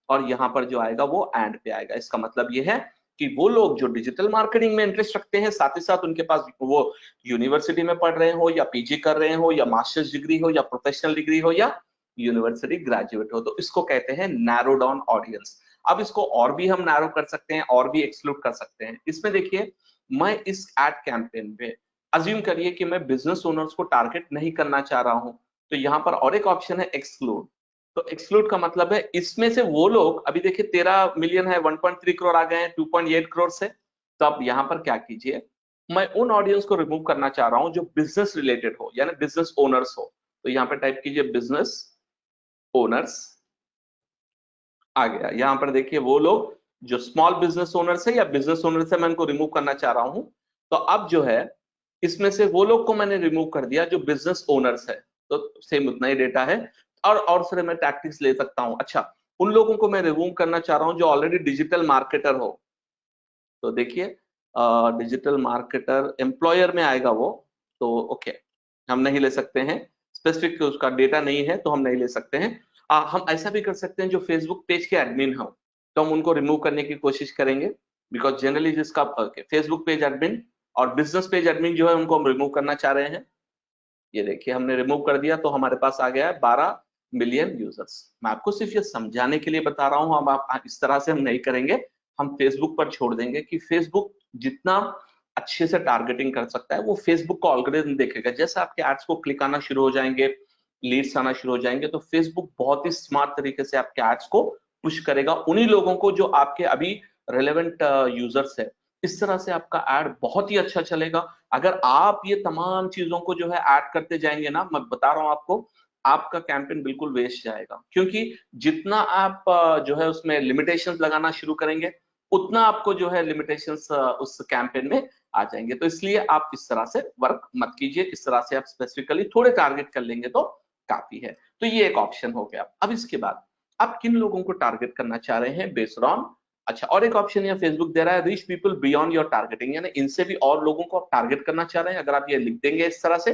और यहां पर जो आएगा वो एंड पे आएगा। इसका मतलब ये है कि वो लोग जो डिजिटल मार्केटिंग में इंटरेस्ट रखते हैं, साथ ही साथ उनके पास वो यूनिवर्सिटी में पढ़ रहे हो या पीजी कर रहे हो या मास्टर्स डिग्री हो या प्रोफेशनल डिग्री हो या यूनिवर्सिटी ग्रेजुएट हो, तो इसको कहते हैं नैरो डाउन ऑडियंस। अब इसको और भी हम नैरो कर सकते हैं और भी एक्सक्लूड कर सकते हैं। इसमें देखिए, मैं इस एड कैंपेन पे अज्यूम करिए कि मैं बिजनेस ओनर्स को टारगेट नहीं करना चाह रहा हूं, तो यहां पर और एक ऑप्शन है एक्सक्लूड। तो एक्सक्लूड का मतलब है इसमें से वो लोग, अभी देखिए 13 मिलियन है, 1.3 करोड़ आ गए हैं 2.8 करोड़ से, तो अब यहां पर क्या कीजिए, मैं उन ऑडियंस को रिमूव करना चाह रहा हूं जो बिजनेस रिलेटेड हो, यानी बिजनेस ओनर्स हो। तो यहां पर टाइप कीजिए बिजनेस ओनर्स, आ गया। यहां पर देखिए वो लोग जो स्मॉल बिजनेस ओनर्स है या बिजनेस ओनर्स है, मैं इनको रिमूव करना चाह रहा हूं। तो अब जो है इसमें से वो लोग को मैंने रिमूव कर दिया जो बिजनेस ओनर्स है, तो सेम उतना ही डेटा है। और सारे मैं टैक्टिक्स ले सकता हूं। अच्छा, उन लोगों को मैं रिमूव करना चाह रहा हूं जो ऑलरेडी डिजिटल मार्केटर हो, तो देखिए डिजिटल मार्केटर एम्प्लॉयर में आएगा वो, तो ओके हम नहीं ले सकते हैं, स्पेसिफिक उसका डेटा नहीं है तो हम नहीं ले सकते हैं। हम ऐसा भी कर सकते हैं जो फेसबुक पेज के एडमिन हो, तो हम उनको रिमूव करने की कोशिश करेंगे, बिकॉज जनरली जिसका फेसबुक पेज एडमिन और बिजनेस पेज एडमिन जो है उनको हम रिमूव करना चाह रहे हैं। ये देखिए हमने रिमूव कर दिया, तो हमारे पास आ गया है 12 मिलियन यूजर्स। मैं आपको सिर्फ ये समझाने के लिए बता रहा हूं, हम आप इस तरह से हम नहीं करेंगे। हम फेसबुक पर छोड़ देंगे कि फेसबुक जितना अच्छे से टारगेटिंग कर सकता है वो फेसबुक का ऑल्गोरिथम देखेगा। जैसे आपके एड्स को क्लिक आना शुरू हो जाएंगे, लीड्स आना शुरू हो जाएंगे, तो फेसबुक बहुत ही स्मार्ट तरीके से आपके एड्स को पुश करेगा उन्हीं लोगों को जो आपके अभी रेलेवेंट यूजर्स है। इस तरह से आपका एड बहुत ही अच्छा चलेगा। अगर आप ये तमाम चीजों को जो है ऐड करते जाएंगे ना, मैं बता रहा हूं आपको, आपका कैंपेन बिल्कुल वेस्ट जाएगा, क्योंकि जितना आप जो है उसमें लिमिटेशंस लगाना शुरू करेंगे, उतना आपको जो है लिमिटेशंस उस कैंपेन में आ जाएंगे। तो इसलिए आप इस तरह से वर्क मत कीजिए, इस तरह से आप स्पेसिफिकली थोड़े टारगेट कर लेंगे तो काफी है। तो ये एक ऑप्शन हो गया। अब इसके बाद आप किन लोगों को टारगेट करना चाह रहे हैं बेस्ड ऑन, अच्छा और एक ऑप्शन यहाँ फेसबुक दे रहा है, reach people beyond your targeting, यानी इनसे भी और लोगों को आप टारगेट करना चाह रहे हैं। अगर आप ये लिख देंगे इस तरह से,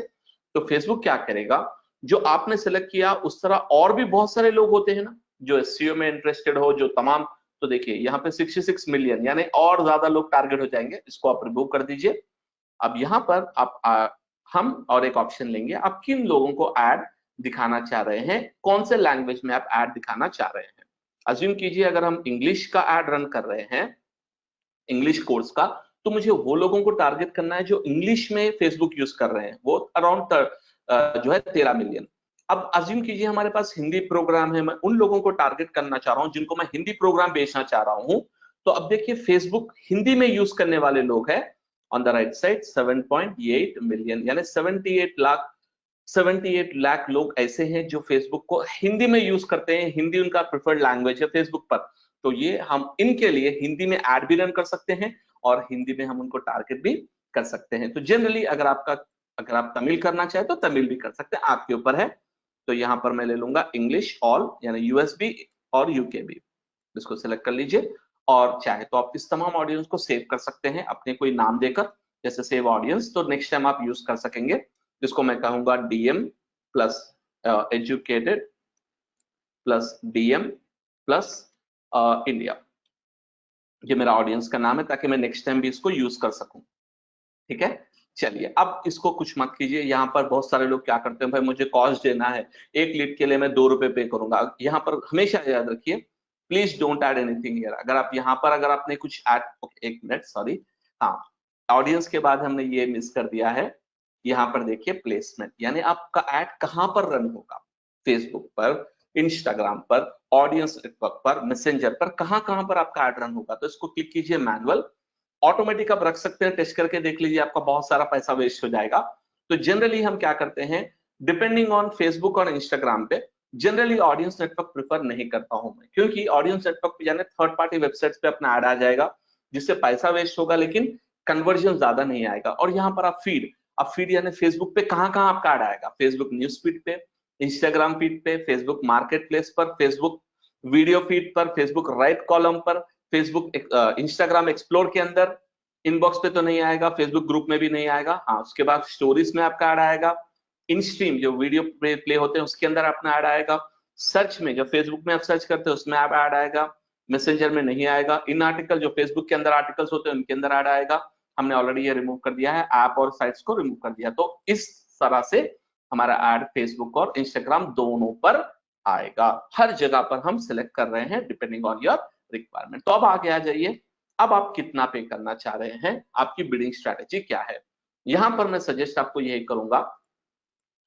तो फेसबुक क्या करेगा, जो आपने सेलेक्ट किया उस तरह और भी बहुत सारे लोग होते हैं ना जो एसईओ में इंटरेस्टेड हो, जो तमाम, तो देखिए यहाँ पे 66 मिलियन, यानी और ज्यादा लोग टारगेट हो जाएंगे। इसको आप रिमूव कर दीजिए। अब यहाँ पर आप हम और एक ऑप्शन लेंगे, आप किन लोगों को ऐड दिखाना चाह रहे हैं, कौन से लैंग्वेज में आप ऐड दिखाना चाह रहे हैं। अज्यूम कीजिए अगर हम इंग्लिश का ऐड रन कर रहे हैं, इंग्लिश कोर्स का, तो मुझे वो लोगों को टारगेट करना है जो इंग्लिश में फेसबुक यूज कर रहे हैं, वो अराउंड जो है 13 मिलियन। अब अज्यूम कीजिए हमारे पास हिंदी प्रोग्राम है, मैं उन लोगों को टारगेट करना चाह रहा हूं जिनको मैं हिंदी प्रोग्राम बेचना चाह रहा हूं। तो अब देखिए फेसबुक हिंदी में यूज करने वाले लोग हैं on the right side 7.8 million, यानी 78 लाख लोग ऐसे हैं जो फेसबुक को हिंदी में यूज करते हैं, हिंदी उनका प्रिफर्ड लैंग्वेज है फेसबुक पर। तो ये हम इनके लिए हिंदी में ऐड भी रन कर सकते हैं और हिंदी में हम उनको टारगेट भी कर सकते हैं। तो जनरली अगर आप तमिल करना चाहे तो तमिल भी कर सकते हैं, आपके ऊपर है। तो यहाँ पर मैं ले लूंगा इंग्लिश ऑल यानी यूएसबी और यूके भी, इसको सिलेक्ट कर लीजिए। और चाहे तो आप इस तमाम ऑडियंस को सेव कर सकते हैं अपने कोई नाम देकर, जैसे सेव ऑडियंस, तो नेक्स्ट टाइम आप यूज कर सकेंगे। जिसको मैं कहूंगा DM plus educated plus DM plus India, ये मेरा ऑडियंस का नाम है, ताकि मैं नेक्स्ट टाइम भी इसको यूज कर सकूं। ठीक है, चलिए अब इसको कुछ मत कीजिए। यहाँ पर बहुत सारे लोग क्या करते हैं, भाई मुझे कॉस्ट देना है, एक लीड के लिए मैं 2 रुपए पे करूंगा। यहाँ पर हमेशा याद रखिए, please don't add anything here. अगर आप यहाँ पर अगर आपने कुछ ऐड, एक मिनट सॉरी, हाँ, ऑडियंस के बाद हमने ये मिस कर दिया है। यहाँ पर देखिए प्लेसमेंट, यानी आपका ऐड कहाँ पर रन होगा, फेसबुक पर, इंस्टाग्राम पर, ऑडियंस नेटवर्क पर, मैसेंजर पर, कहाँ कहाँ पर आपका ऐड रन होगा। तो इसको क्लिक कीजिए मैनुअल, ऑटोमेटिक आप रख सकते हैं, टेस्ट करके देख लीजिए, आपका बहुत सारा पैसा वेस्ट हो जाएगा। तो जनरली हम क्या करते हैं, डिपेंडिंग ऑन फेसबुक और इंस्टाग्राम पे, जनरली ऑडियंस नेटवर्क प्रेफर नहीं करता हूं मैं, क्योंकि ऑडियंस नेटवर्क पे जाने थर्ड पार्टी वेबसाइट्स पे अपना ऐड आ जाएगा, जिससे पैसा वेस्ट होगा लेकिन कन्वर्जन ज्यादा नहीं आएगा। और यहाँ पर आप फीड यानी फेसबुक पे कहाँ कहाँ आपका ऐड आएगा, फेसबुक न्यूज फीड पे, इंस्टाग्राम फीड पे, फेसबुक मार्केट प्लेस पर, फेसबुक वीडियो फीड पर, फेसबुक राइट कॉलम पर, फेसबुक इंस्टाग्राम एक्सप्लोर के अंदर, इनबॉक्स पे तो नहीं आएगा, फेसबुक ग्रुप में भी नहीं आएगा। हाँ, उसके बाद स्टोरीज में आपका ऐड आएगा, इन स्ट्रीम जो वीडियो प्ले होते हैं उसके अंदर अपना ऐड आएगा, सर्च में जो फेसबुक में आप सर्च करते हैं उसमें आप ऐड आएगा, मैसेंजर में नहीं आएगा, इन आर्टिकल जो फेसबुक के अंदर आर्टिकल्स होते हैं उनके अंदर ऐड आएगा। हमने ऑलरेडी ये रिमूव कर दिया है, ऐप और साइट्स को रिमूव कर दिया। तो इस तरह से हमारा ऐड फेसबुक और इंस्टाग्राम दोनों पर आएगा। हर जगह पर हम सिलेक्ट कर रहे हैं डिपेंडिंग ऑन योर रिक्वायरमेंट। तो अब आगे आ जाइए, अब आप कितना पे करना चाह रहे हैं, आपकी बिडिंग स्ट्रैटेजी क्या है। यहां पर मैं सजेस्ट आपको यही करूंगा,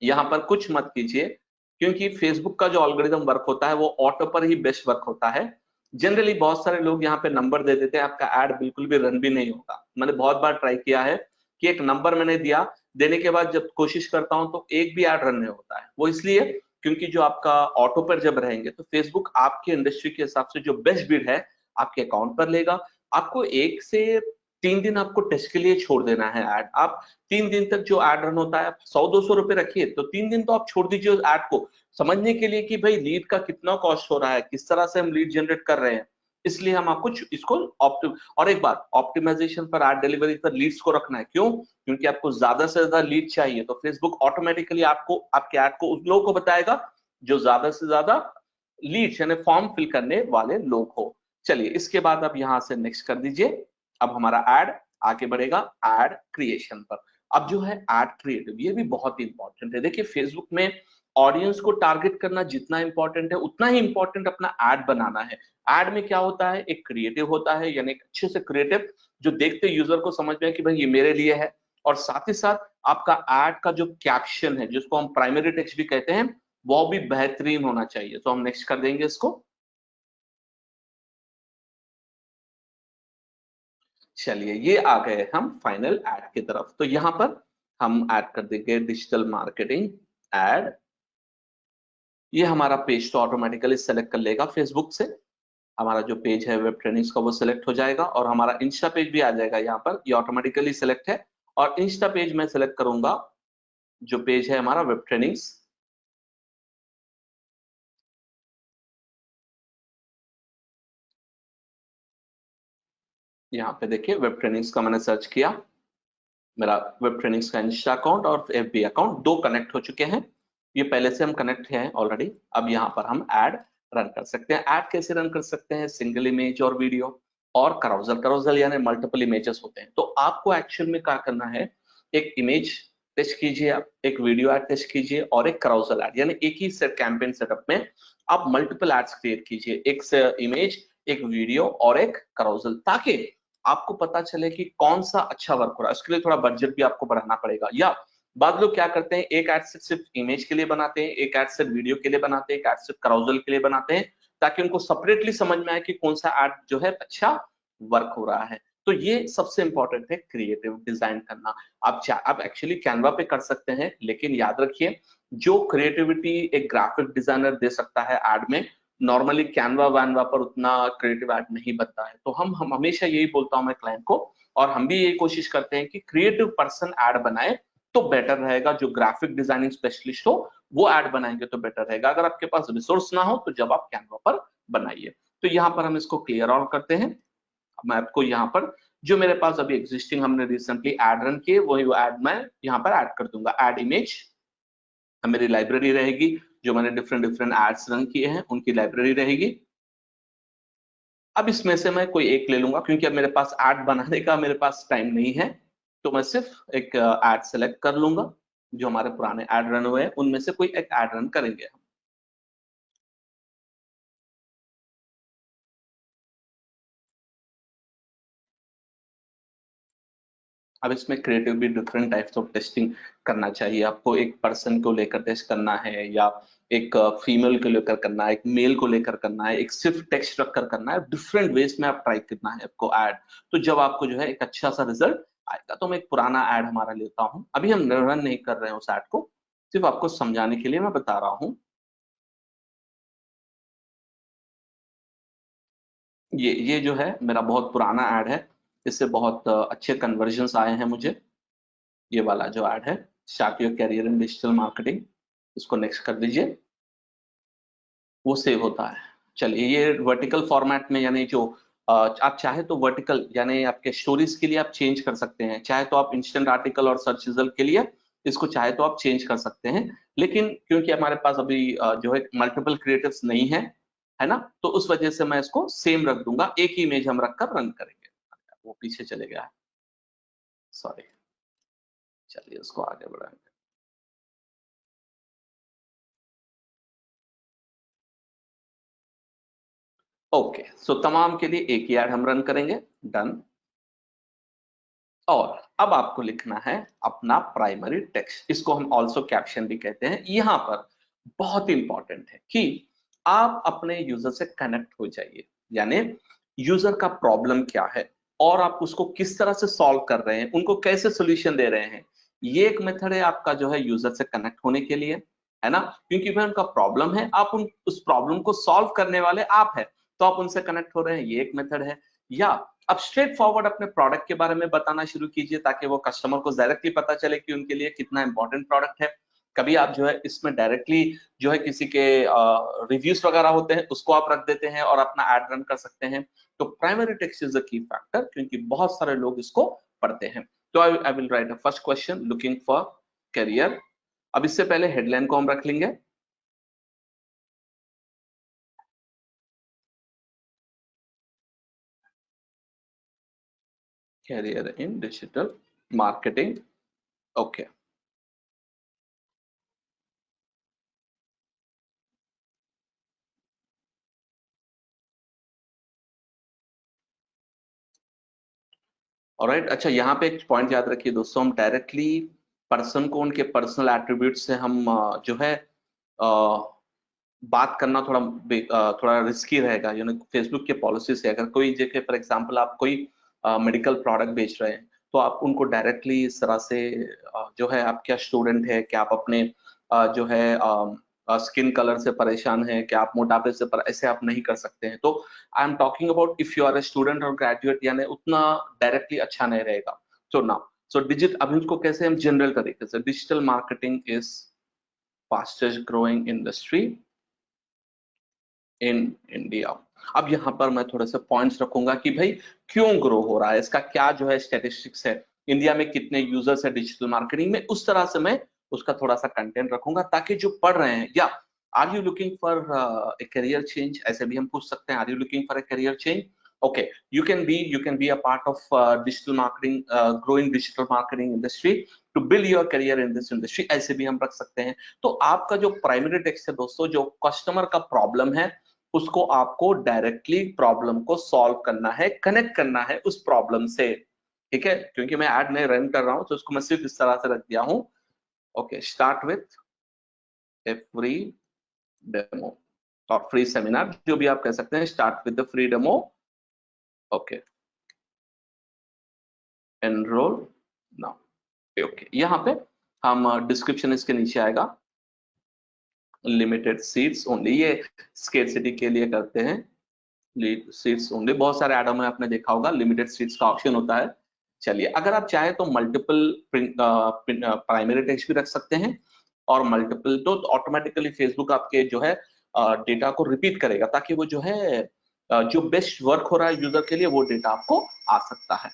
यहां पर कुछ मत कीजिए, क्योंकि फेसबुक का जो एल्गोरिदम वर्क होता है वो ऑटो पर ही बेस्ट वर्क होता है। जनरली बहुत सारे लोग यहाँ पे नंबर दे देते हैं, आपका ऐड बिल्कुल भी रन भी नहीं होगा। मैंने बहुत बार ट्राई किया है कि एक नंबर मैंने दिया, देने के बाद जब कोशिश करता हूं तो एक भी ऐड रन नहीं होता है। वो इसलिए क्योंकि जो आपका ऑटो पर जब रहेंगे तो फेसबुक आपके इंडस्ट्री के हिसाब से जो बेस्ट बिड है आपके अकाउंट पर लेगा। आपको 1 से 3 दिन आपको टेस्ट के लिए छोड़ देना है ऐड। आप 3 दिन तक जो ऐड रन होता है 100-200 रुपए रखिए, तो 3 दिन तो आप छोड़ दीजिए उस ऐड को, समझने के लिए कि भाई लीड का कितना कॉस्ट हो रहा है, किस तरह से हम लीड जनरेट कर रहे हैं। इसलिए हम आपको इसको और एक बार ऑप्टिमाइजेशन पर, ऐड डिलीवरी पर लीड्स को रखना है। क्यों? क्योंकि आपको ज्यादा से ज्यादा लीड चाहिए, तो फेसबुक ऑटोमेटिकली आपको आपके ऐड को उस लोगों को बताएगा जो ज्यादा से ज्यादा लीड्स यानी फॉर्म फिल करने वाले लोग हो। चलिए इसके बाद अब यहां से नेक्स्ट कर दीजिए। अब हमारा ऐड आगे बढ़ेगा ऐड क्रिएशन पर। अब जो है ऐड क्रिएटिव, ये भी बहुत इंपॉर्टेंट है। देखिए फेसबुक में ऑडियंस को टारगेट करना जितना इंपॉर्टेंट है उतना ही इंपॉर्टेंट अपना ऐड बनाना है। ऐड में क्या होता है, एक क्रिएटिव होता है, यानी अच्छे से क्रिएटिव जो देखते यूजर को समझ में कि भाई ये मेरे लिए है। और साथ ही साथ आपका ऐड का जो कैप्शन है, जिसको हम प्राइमरी टेक्स्ट भी कहते हैं, वो भी बेहतरीन होना चाहिए। तो हम नेक्स्ट कर देंगे इसको। चलिए ये आ गए हम फाइनल ऐड की तरफ। तो यहां पर हम ऐड कर देंगे डिजिटल मार्केटिंग ऐड। ये हमारा पेज तो ऑटोमेटिकली सेलेक्ट कर लेगा फेसबुक से। हमारा जो पेज है वेब ट्रेनिंग्स का वो सिलेक्ट हो जाएगा, और हमारा इंस्टा पेज भी आ जाएगा। यहाँ पर ये ऑटोमेटिकली सिलेक्ट है, और इंस्टा पेज में सिलेक्ट करूंगा जो पेज है हमारा वेब ट्रेनिंग्स। यहाँ पे देखिए वेब ट्रेनिंग्स का मैंने सर्च किया, मेरा वेब ट्रेनिंग्स का इंस्टा अकाउंट और एफबी अकाउंट दो कनेक्ट हो चुके हैं। ये पहले से हम कनेक्ट हैं ऑलरेडी। अब यहाँ पर हम ऐड रन कर सकते हैं। ऐड कैसे रन कर सकते हैं, सिंगल इमेज और वीडियो और carousel। carousel यानी मल्टीपल इमेजेस होते हैं। तो आपको एक्चुअल में क्या करना है, एक इमेज टेस्ट कीजिए, आप एक वीडियो ऐड टेस्ट कीजिए और एक carousel ऐड, यानी एक ही सेट कैंपेन सेटअप में आप मल्टीपल एड्स क्रिएट कीजिए, एक से इमेज, एक वीडियो और एक carousel, ताकि आपको पता चले कि कौन सा अच्छा वर्क हो रहा है। उसके लिए थोड़ा बजट भी आपको बढ़ाना पड़ेगा। या बाद लोग क्या करते हैं, एक एड सेट सिर्फ इमेज के लिए बनाते हैं, एक एड सेट वीडियो के लिए बनाते हैं, एक एड सेट carousel के लिए बनाते हैं, ताकि उनको सेपरेटली समझ में आए कि कौन सा एड जो है अच्छा वर्क हो रहा है। तो ये सबसे इंपॉर्टेंट है, क्रिएटिव डिजाइन करना। आप एक्चुअली कैनवा पे कर सकते हैं, लेकिन याद रखिए जो क्रिएटिविटी एक ग्राफिक डिजाइनर दे सकता है एड में, नॉर्मली कैनवा वैनवा पर उतना क्रिएटिव एड नहीं बनता है। तो हम हमेशा यही बोलता हूं मैं क्लाइंट को, और हम भी यही कोशिश करते हैं कि क्रिएटिव पर्सन एड बनाए तो बेटर रहेगा। जो ग्राफिक डिजाइनिंग स्पेशलिस्ट हो वो ऐड बनाएंगे तो बेटर रहेगा। अगर आपके पास रिसोर्स ना हो तो जब आप कैनवा पर बनाइए। तो यहाँ पर हम इसको क्लियर ऑल करते हैं। मैं आपको यहाँ पर जो मेरे पास अभी एग्जिस्टिंग हमने रिसेंटली ऐड रन किए वही ऐड मैं यहाँ पर ऐड कर दूंगा। ऐड इमेज मेरी लाइब्रेरी रहेगी, जो मैंने डिफरेंट डिफरेंट एड्स रन किए हैं उनकी लाइब्रेरी रहेगी। अब इसमें से मैं कोई एक ले लूंगा क्योंकि अब मेरे पास ऐड बनाने का मेरे पास टाइम नहीं है, तो मैं सिर्फ एक ऐड सेलेक्ट कर लूंगा। जो हमारे पुराने ऐड रन हुए हैं उनमें से कोई एक ऐड रन करेंगे हम। अब इसमें क्रिएटिव भी डिफरेंट टाइप्स ऑफ टेस्टिंग करना चाहिए आपको। एक पर्सन को लेकर टेस्ट करना है, या एक फीमेल को लेकर करना है, एक मेल को लेकर करना है, एक सिर्फ टेक्स्ट रखकर करना है। डिफरेंट वेज में आप ट्राई करना है आपको ऐड। तो जब आपको जो है एक अच्छा सा रिजल्ट आएगा। तो मैं एक पुराना ऐड हमारा लेता हूँ, अभी हम रन नहीं कर रहे हैं उस ऐड को, सिर्फ आपको समझाने के लिए मैं बता रहा हूँ। ये जो है मेरा बहुत पुराना ऐड है, इससे बहुत अच्छे कन्वर्जन्स आए हैं मुझे। ये वाला जो ऐड है, start your career in digital marketing, इसको नेक्स्ट कर दीजिए, वो सेव होता है। चलिए ये वर्टिकल फॉर्मेट में, यानी जो आप चाहे तो वर्टिकल यानी आपके स्टोरीज के लिए आप चेंज कर सकते हैं, चाहे तो आप इंस्टेंट आर्टिकल और सर्च रिजल्ट के लिए इसको चाहे तो आप चेंज कर सकते हैं। लेकिन क्योंकि हमारे पास अभी जो है मल्टीपल क्रिएटिव्स नहीं है ना, तो उस वजह से मैं इसको सेम रख दूंगा, एक ही इमेज हम रखकर रन करेंगे। वो पीछे चले गया है, सॉरी। चलिए उसको आगे बढ़ाएंगे। ओके, सो तमाम के लिए एक ही ऐड हम रन करेंगे। डन। और अब आपको लिखना है अपना प्राइमरी टेक्स्ट, इसको हम ऑल्सो कैप्शन भी कहते हैं। यहां पर बहुत इंपॉर्टेंट है कि आप अपने यूजर से कनेक्ट हो जाइए, यानी यूजर का प्रॉब्लम क्या है और आप उसको किस तरह से सॉल्व कर रहे हैं, उनको कैसे सोल्यूशन दे रहे हैं। ये एक मेथड है आपका जो है यूजर से कनेक्ट होने के लिए, है ना। क्योंकि वह उनका प्रॉब्लम है, आप उस प्रॉब्लम को सॉल्व करने वाले आप है, तो आप उनसे कनेक्ट हो रहे हैं, ये एक मेथड है। या अब स्ट्रेट फॉरवर्ड अपने प्रोडक्ट के बारे में बताना शुरू कीजिए, ताकि वो कस्टमर को डायरेक्टली पता चले कि उनके लिए कितना इंपॉर्टेंट प्रोडक्ट है। कभी आप जो है इसमें डायरेक्टली जो है किसी के रिव्यूज वगैरह होते हैं उसको आप रख देते हैं और अपना एड रन कर सकते हैं। तो primary text is the key factor, क्योंकि बहुत सारे लोग इसको पढ़ते हैं। तो I will write a first question, looking for career. अब इससे पहले हेडलाइन को हम रख लेंगे, career in digital marketing. Okay, alright. अच्छा, यहाँ पे एक पॉइंट याद रखिए दोस्तों, हम डायरेक्टली पर्सन को उनके पर्सनल एट्रीब्यूट से हम जो है बात करना थोड़ा रिस्की रहेगा। यानी फेसबुक के पॉलिसी से अगर कोई जगह फॉर एग्जांपल आप कोई मेडिकल प्रोडक्ट बेच रहे हैं, तो आप उनको डायरेक्टली इस तरह से जो है आप क्या स्टूडेंट है, क्या आप अपने जो है स्किन कलर से परेशान है, क्या आप मोटापे से ऐसे आप नहीं कर सकते हैं। तो I am talking about if you are a student और ग्रेजुएट, यानी उतना डायरेक्टली अच्छा नहीं रहेगा। सो नाउ, सो डिजिटल, अभी उसको कैसे हम जनरल तरीके से, digital marketing is fastest growing industry in India. अब यहाँ पर मैं थोड़े से पॉइंट्स रखूंगा कि भाई क्यों ग्रो हो रहा है, इसका क्या जो है स्टैटिस्टिक्स है, इंडिया में कितने यूजर्स है डिजिटल मार्केटिंग में, उस तरह से मैं उसका थोड़ा सा कंटेंट रखूंगा, ताकि जो पढ़ रहे हैं, या are you looking for a career change, ऐसे भी हम पूछ सकते हैं, are you looking for a career change. Okay, you can be a part of digital marketing, growing digital marketing industry to build your career in this industry, ऐसे भी हम रख सकते हैं। तो आपका जो प्राइमरी टेक्स्ट है दोस्तों, जो कस्टमर का प्रॉब्लम है उसको आपको डायरेक्टली प्रॉब्लम को सॉल्व करना है, कनेक्ट करना है उस प्रॉब्लम से। ठीक है, क्योंकि मैं ऐड नहीं रन कर रहा हूं तो उसको मैं सिर्फ इस तरह से रख दिया हूं। Okay, start with A free demo और फ्री सेमिनार, जो भी आप कह सकते हैं, start with the free demo. Okay, enrol now. Okay, यहाँ पे हम डिस्क्रिप्शन इसके नीचे आएगा, लिमिटेड सीट्स ओनली, ये स्केर्सिटी के लिए करते हैं, सीट्स ओनली। बहुत सारे एडो में आपने देखा होगा लिमिटेड सीट्स का ऑप्शन होता है। चलिए, अगर आप चाहे तो मल्टीपल प्राइमरी टेक्स्ट भी रख सकते हैं, और मल्टीपल, तो ऑटोमेटिकली फेसबुक आपके जो है डेटा को रिपीट करेगा, ताकि वो जो है जो बेस्ट वर्क हो रहा है यूजर के लिए वो डेटा आपको आ सकता है।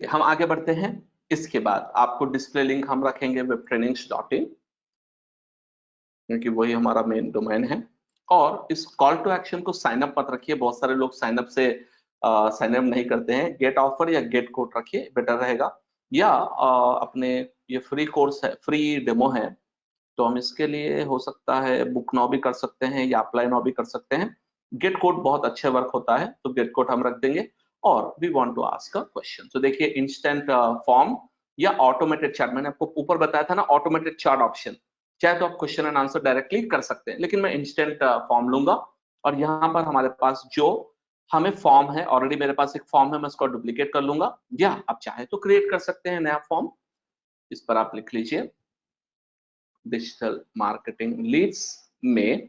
हम आगे बढ़ते हैं। इसके बाद आपको डिस्प्ले लिंक हम रखेंगे webtrainings.in, क्योंकि वही हमारा मेन डोमेन है। और इस कॉल टू एक्शन को साइन अप मत रखिए, बहुत सारे लोग साइन अप से साइन अप नहीं करते हैं। गेट ऑफर या गेट कोड रखिए, बेटर रहेगा। या अपने ये फ्री कोर्स है, फ्री डेमो है, तो हम इसके लिए हो सकता है बुक नाउ भी कर सकते हैं या अप्लाई नाउ भी कर सकते हैं। गेट कोड बहुत अच्छे वर्क होता है, तो गेट कोड हम रख देंगे। और we want to ask a question, तो देखिए इंस्टेंट फॉर्म या ऑटोमेटेड चैट, मैंने आपको ऊपर बताया था ना ऑटोमेटेड चैट ऑप्शन, चाहे तो आप क्वेश्चन एंड आंसर डायरेक्टली कर सकते हैं, लेकिन मैं इंस्टेंट फॉर्म लूंगा। और यहाँ पर हमारे पास जो हमें फॉर्म है, ऑलरेडी मेरे पास एक फॉर्म है, मैं इसको डुप्लीकेट कर लूंगा, या आप चाहे तो क्रिएट कर सकते हैं नया फॉर्म। इस पर आप लिख लीजिए डिजिटल मार्केटिंग लीड्स में,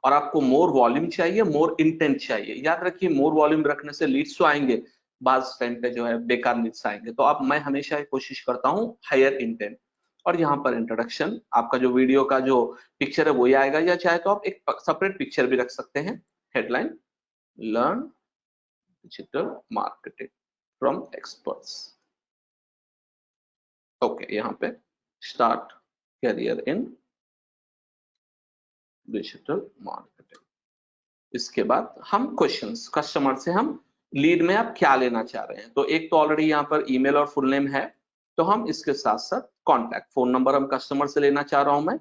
और आपको मोर वॉल्यूम चाहिए, मोर इंटेंट चाहिए। याद रखिए मोर वॉल्यूम रखने से लीड्स तो आएंगे, बाज टाइम पे जो है बेकार लीड्स आएंगे, तो अब मैं हमेशा ये कोशिश करता हूँ हायर इंटेंट। और यहाँ पर इंट्रोडक्शन, आपका जो वीडियो का जो पिक्चर है वही आएगा, या चाहे तो आप एक सेपरेट पिक्चर भी रख सकते हैं। Headline, learn digital marketing from experts. Okay, यहाँ पे start career in digital marketing. इसके बाद हम क्वेश्चंस कस्टमर से, हम लीड में आप क्या लेना चाह रहे हैं, तो एक तो ऑलरेडी यहाँ पर ईमेल और फुल नेम है, तो हम इसके साथ साथ कॉन्टैक्ट फोन नंबर हम कस्टमर से लेना चाह रहा हूं मैं।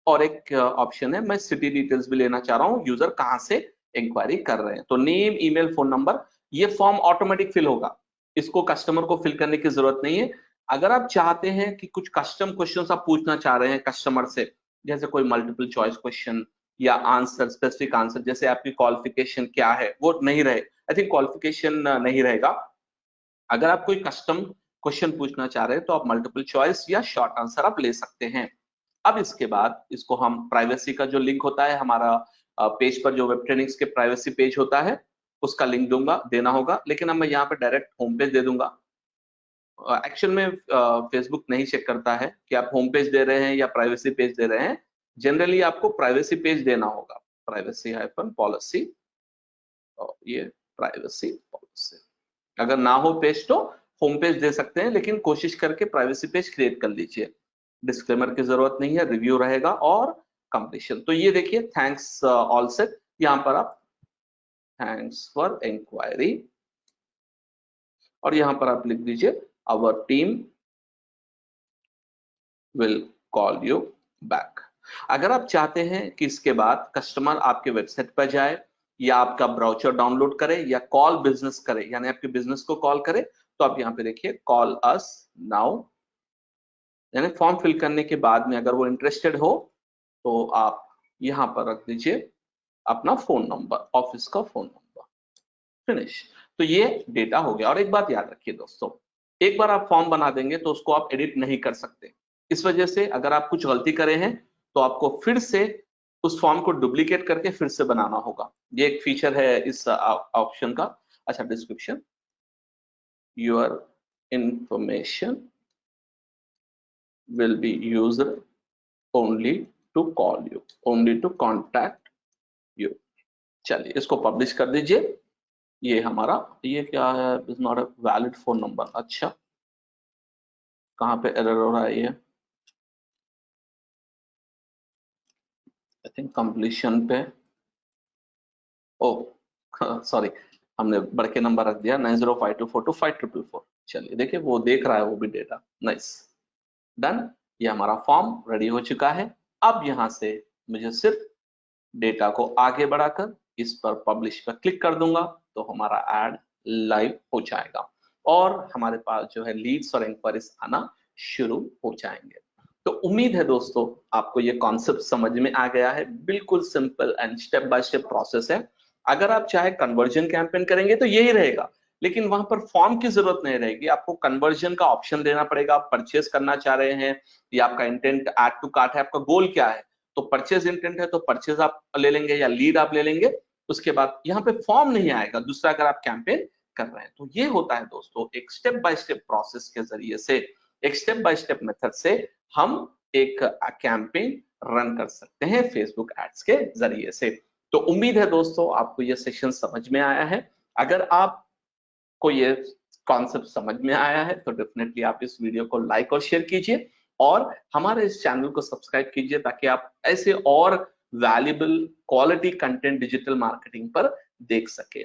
और एक ऑप्शन है मैं सिटी डिटेल्स भी लेना चाह रहा हूँ, यूजर कहाँ से इंक्वायरी कर रहे हैं, तो नेम ईमेल फोन नंबर। ये फॉर्म ऑटोमेटिक फिल होगा, इसको कस्टमर को फिल करने की जरूरत नहीं है। अगर आप चाहते हैं कि कुछ कस्टम क्वेश्चन आप पूछना चाह रहे हैं कस्टमर से, जैसे कोई मल्टीपल चॉइस क्वेश्चन या आंसर, स्पेसिफिक आंसर, जैसे आपकी क्वालिफिकेशन क्या है वो नहीं रहे, आई थिंक क्वालिफिकेशन नहीं रहेगा। अगर आप कोई कस्टम क्वेश्चन पूछना चाह रहे हैं तो आप मल्टीपल चॉइस या शॉर्ट आंसर आप ले सकते हैं। अब इसके बाद इसको हम प्राइवेसी का जो लिंक होता है हमारा पेज पर, जो वेब ट्रेनिंग्स के प्राइवेसी पेज होता है उसका लिंक दूंगा, देना होगा, लेकिन अब मैं यहाँ पे डायरेक्ट होम पेज दे दूंगा। एक्चुअल में फेसबुक नहीं चेक करता है कि आप होम पेज दे रहे हैं या प्राइवेसी पेज दे रहे हैं, जनरली आपको प्राइवेसी पेज देना होगा। प्राइवेसी हाइफन पॉलिसी, और ये प्राइवेसी पॉलिसी, अगर ना हो पेज तो होम पेज दे सकते हैं, लेकिन कोशिश करके प्राइवेसी पेज क्रिएट कर लीजिए। डिस्क्लेमर की जरूरत नहीं है, रिव्यू रहेगा और कंप्लीशन। तो ये देखिए थैंक्स ऑल सेट, यहाँ पर आप थैंक्स फॉर इंक्वायरी, और यहाँ पर आप लिख दीजिए our team will call you back. अगर आप चाहते हैं कि इसके बाद कस्टमर आपके वेबसाइट पर जाए या आपका ब्राउचर डाउनलोड करे या कॉल बिजनेस करे, यानी आपके बिजनेस को कॉल करे, तो आप यहाँ पे देखिए कॉल अस नाउ, यानी फॉर्म फिल करने के बाद में अगर वो इंटरेस्टेड हो तो आप यहाँ पर रख दीजिए अपना फोन नंबर, ऑफिस का फोन नंबर, फिनिश। तो ये डेटा हो गया। और एक बात याद रखिए दोस्तों, एक बार आप फॉर्म बना देंगे तो उसको आप एडिट नहीं कर सकते। इस वजह से अगर आप कुछ गलती करे हैं तो आपको फिर से उस फॉर्म को डुप्लीकेट करके फिर से बनाना होगा। ये एक फीचर है इस ऑप्शन का। अच्छा, description, your information will be used only to call you, only to contact you. चलिए इसको पब्लिश कर दीजिए। ये हमारा, ये क्या है, is not a valid phone number. अच्छा, कहाँ पे एरर हो रहा है ये, आई थिंक कंप्लीशन पे, ओ सॉरी, हमने बढ़ के नंबर रख दिया 9052425444। चलिए देखिए वो देख रहा है वो भी डेटा, नाइस, डन। ये हमारा फॉर्म रेडी हो चुका है। अब यहाँ से मुझे सिर्फ डेटा को आगे बढ़ाकर इस पर पब्लिश पर क्लिक कर दूंगा तो हमारा एड लाइव हो जाएगा और हमारे पास जो है लीड्स और इंक्वायरीज आना शुरू हो जाएंगे। तो उम्मीद है दोस्तों आपको ये कॉन्सेप्ट समझ में आ गया है। बिल्कुल simple and step by step process है। अगर आप चाहे कन्वर्जन कैंपेन करेंगे तो यही रहेगा, लेकिन वहां पर फॉर्म की जरूरत नहीं रहेगी। आपको कन्वर्जन का ऑप्शन देना पड़ेगा। आप परचेस करना चाह रहे हैं या आपका इंटेंट ऐड टू कार्ट है, आपका गोल क्या है, तो परचेज इंटेंट है तो परचेज आप ले लेंगे या लीड आप ले लेंगे, उसके बाद यहाँ पे फॉर्म नहीं आएगा दूसरा अगर आप कैंपेन कर रहे हैं। तो ये होता है दोस्तों एक स्टेप बाय स्टेप प्रोसेस के जरिए से, एक स्टेप बाय स्टेप मेथड से हम एक कैंपेन रन कर सकते हैं फेसबुक एड्स के जरिए से। तो उम्मीद है दोस्तों आपको ये सेशन समझ में आया है। अगर आपको ये कॉन्सेप्ट समझ में आया है तो डेफिनेटली आप इस वीडियो को लाइक और शेयर कीजिए और हमारे इस चैनल को सब्सक्राइब कीजिए ताकि आप ऐसे और valuable quality content digital marketing पर देख सके।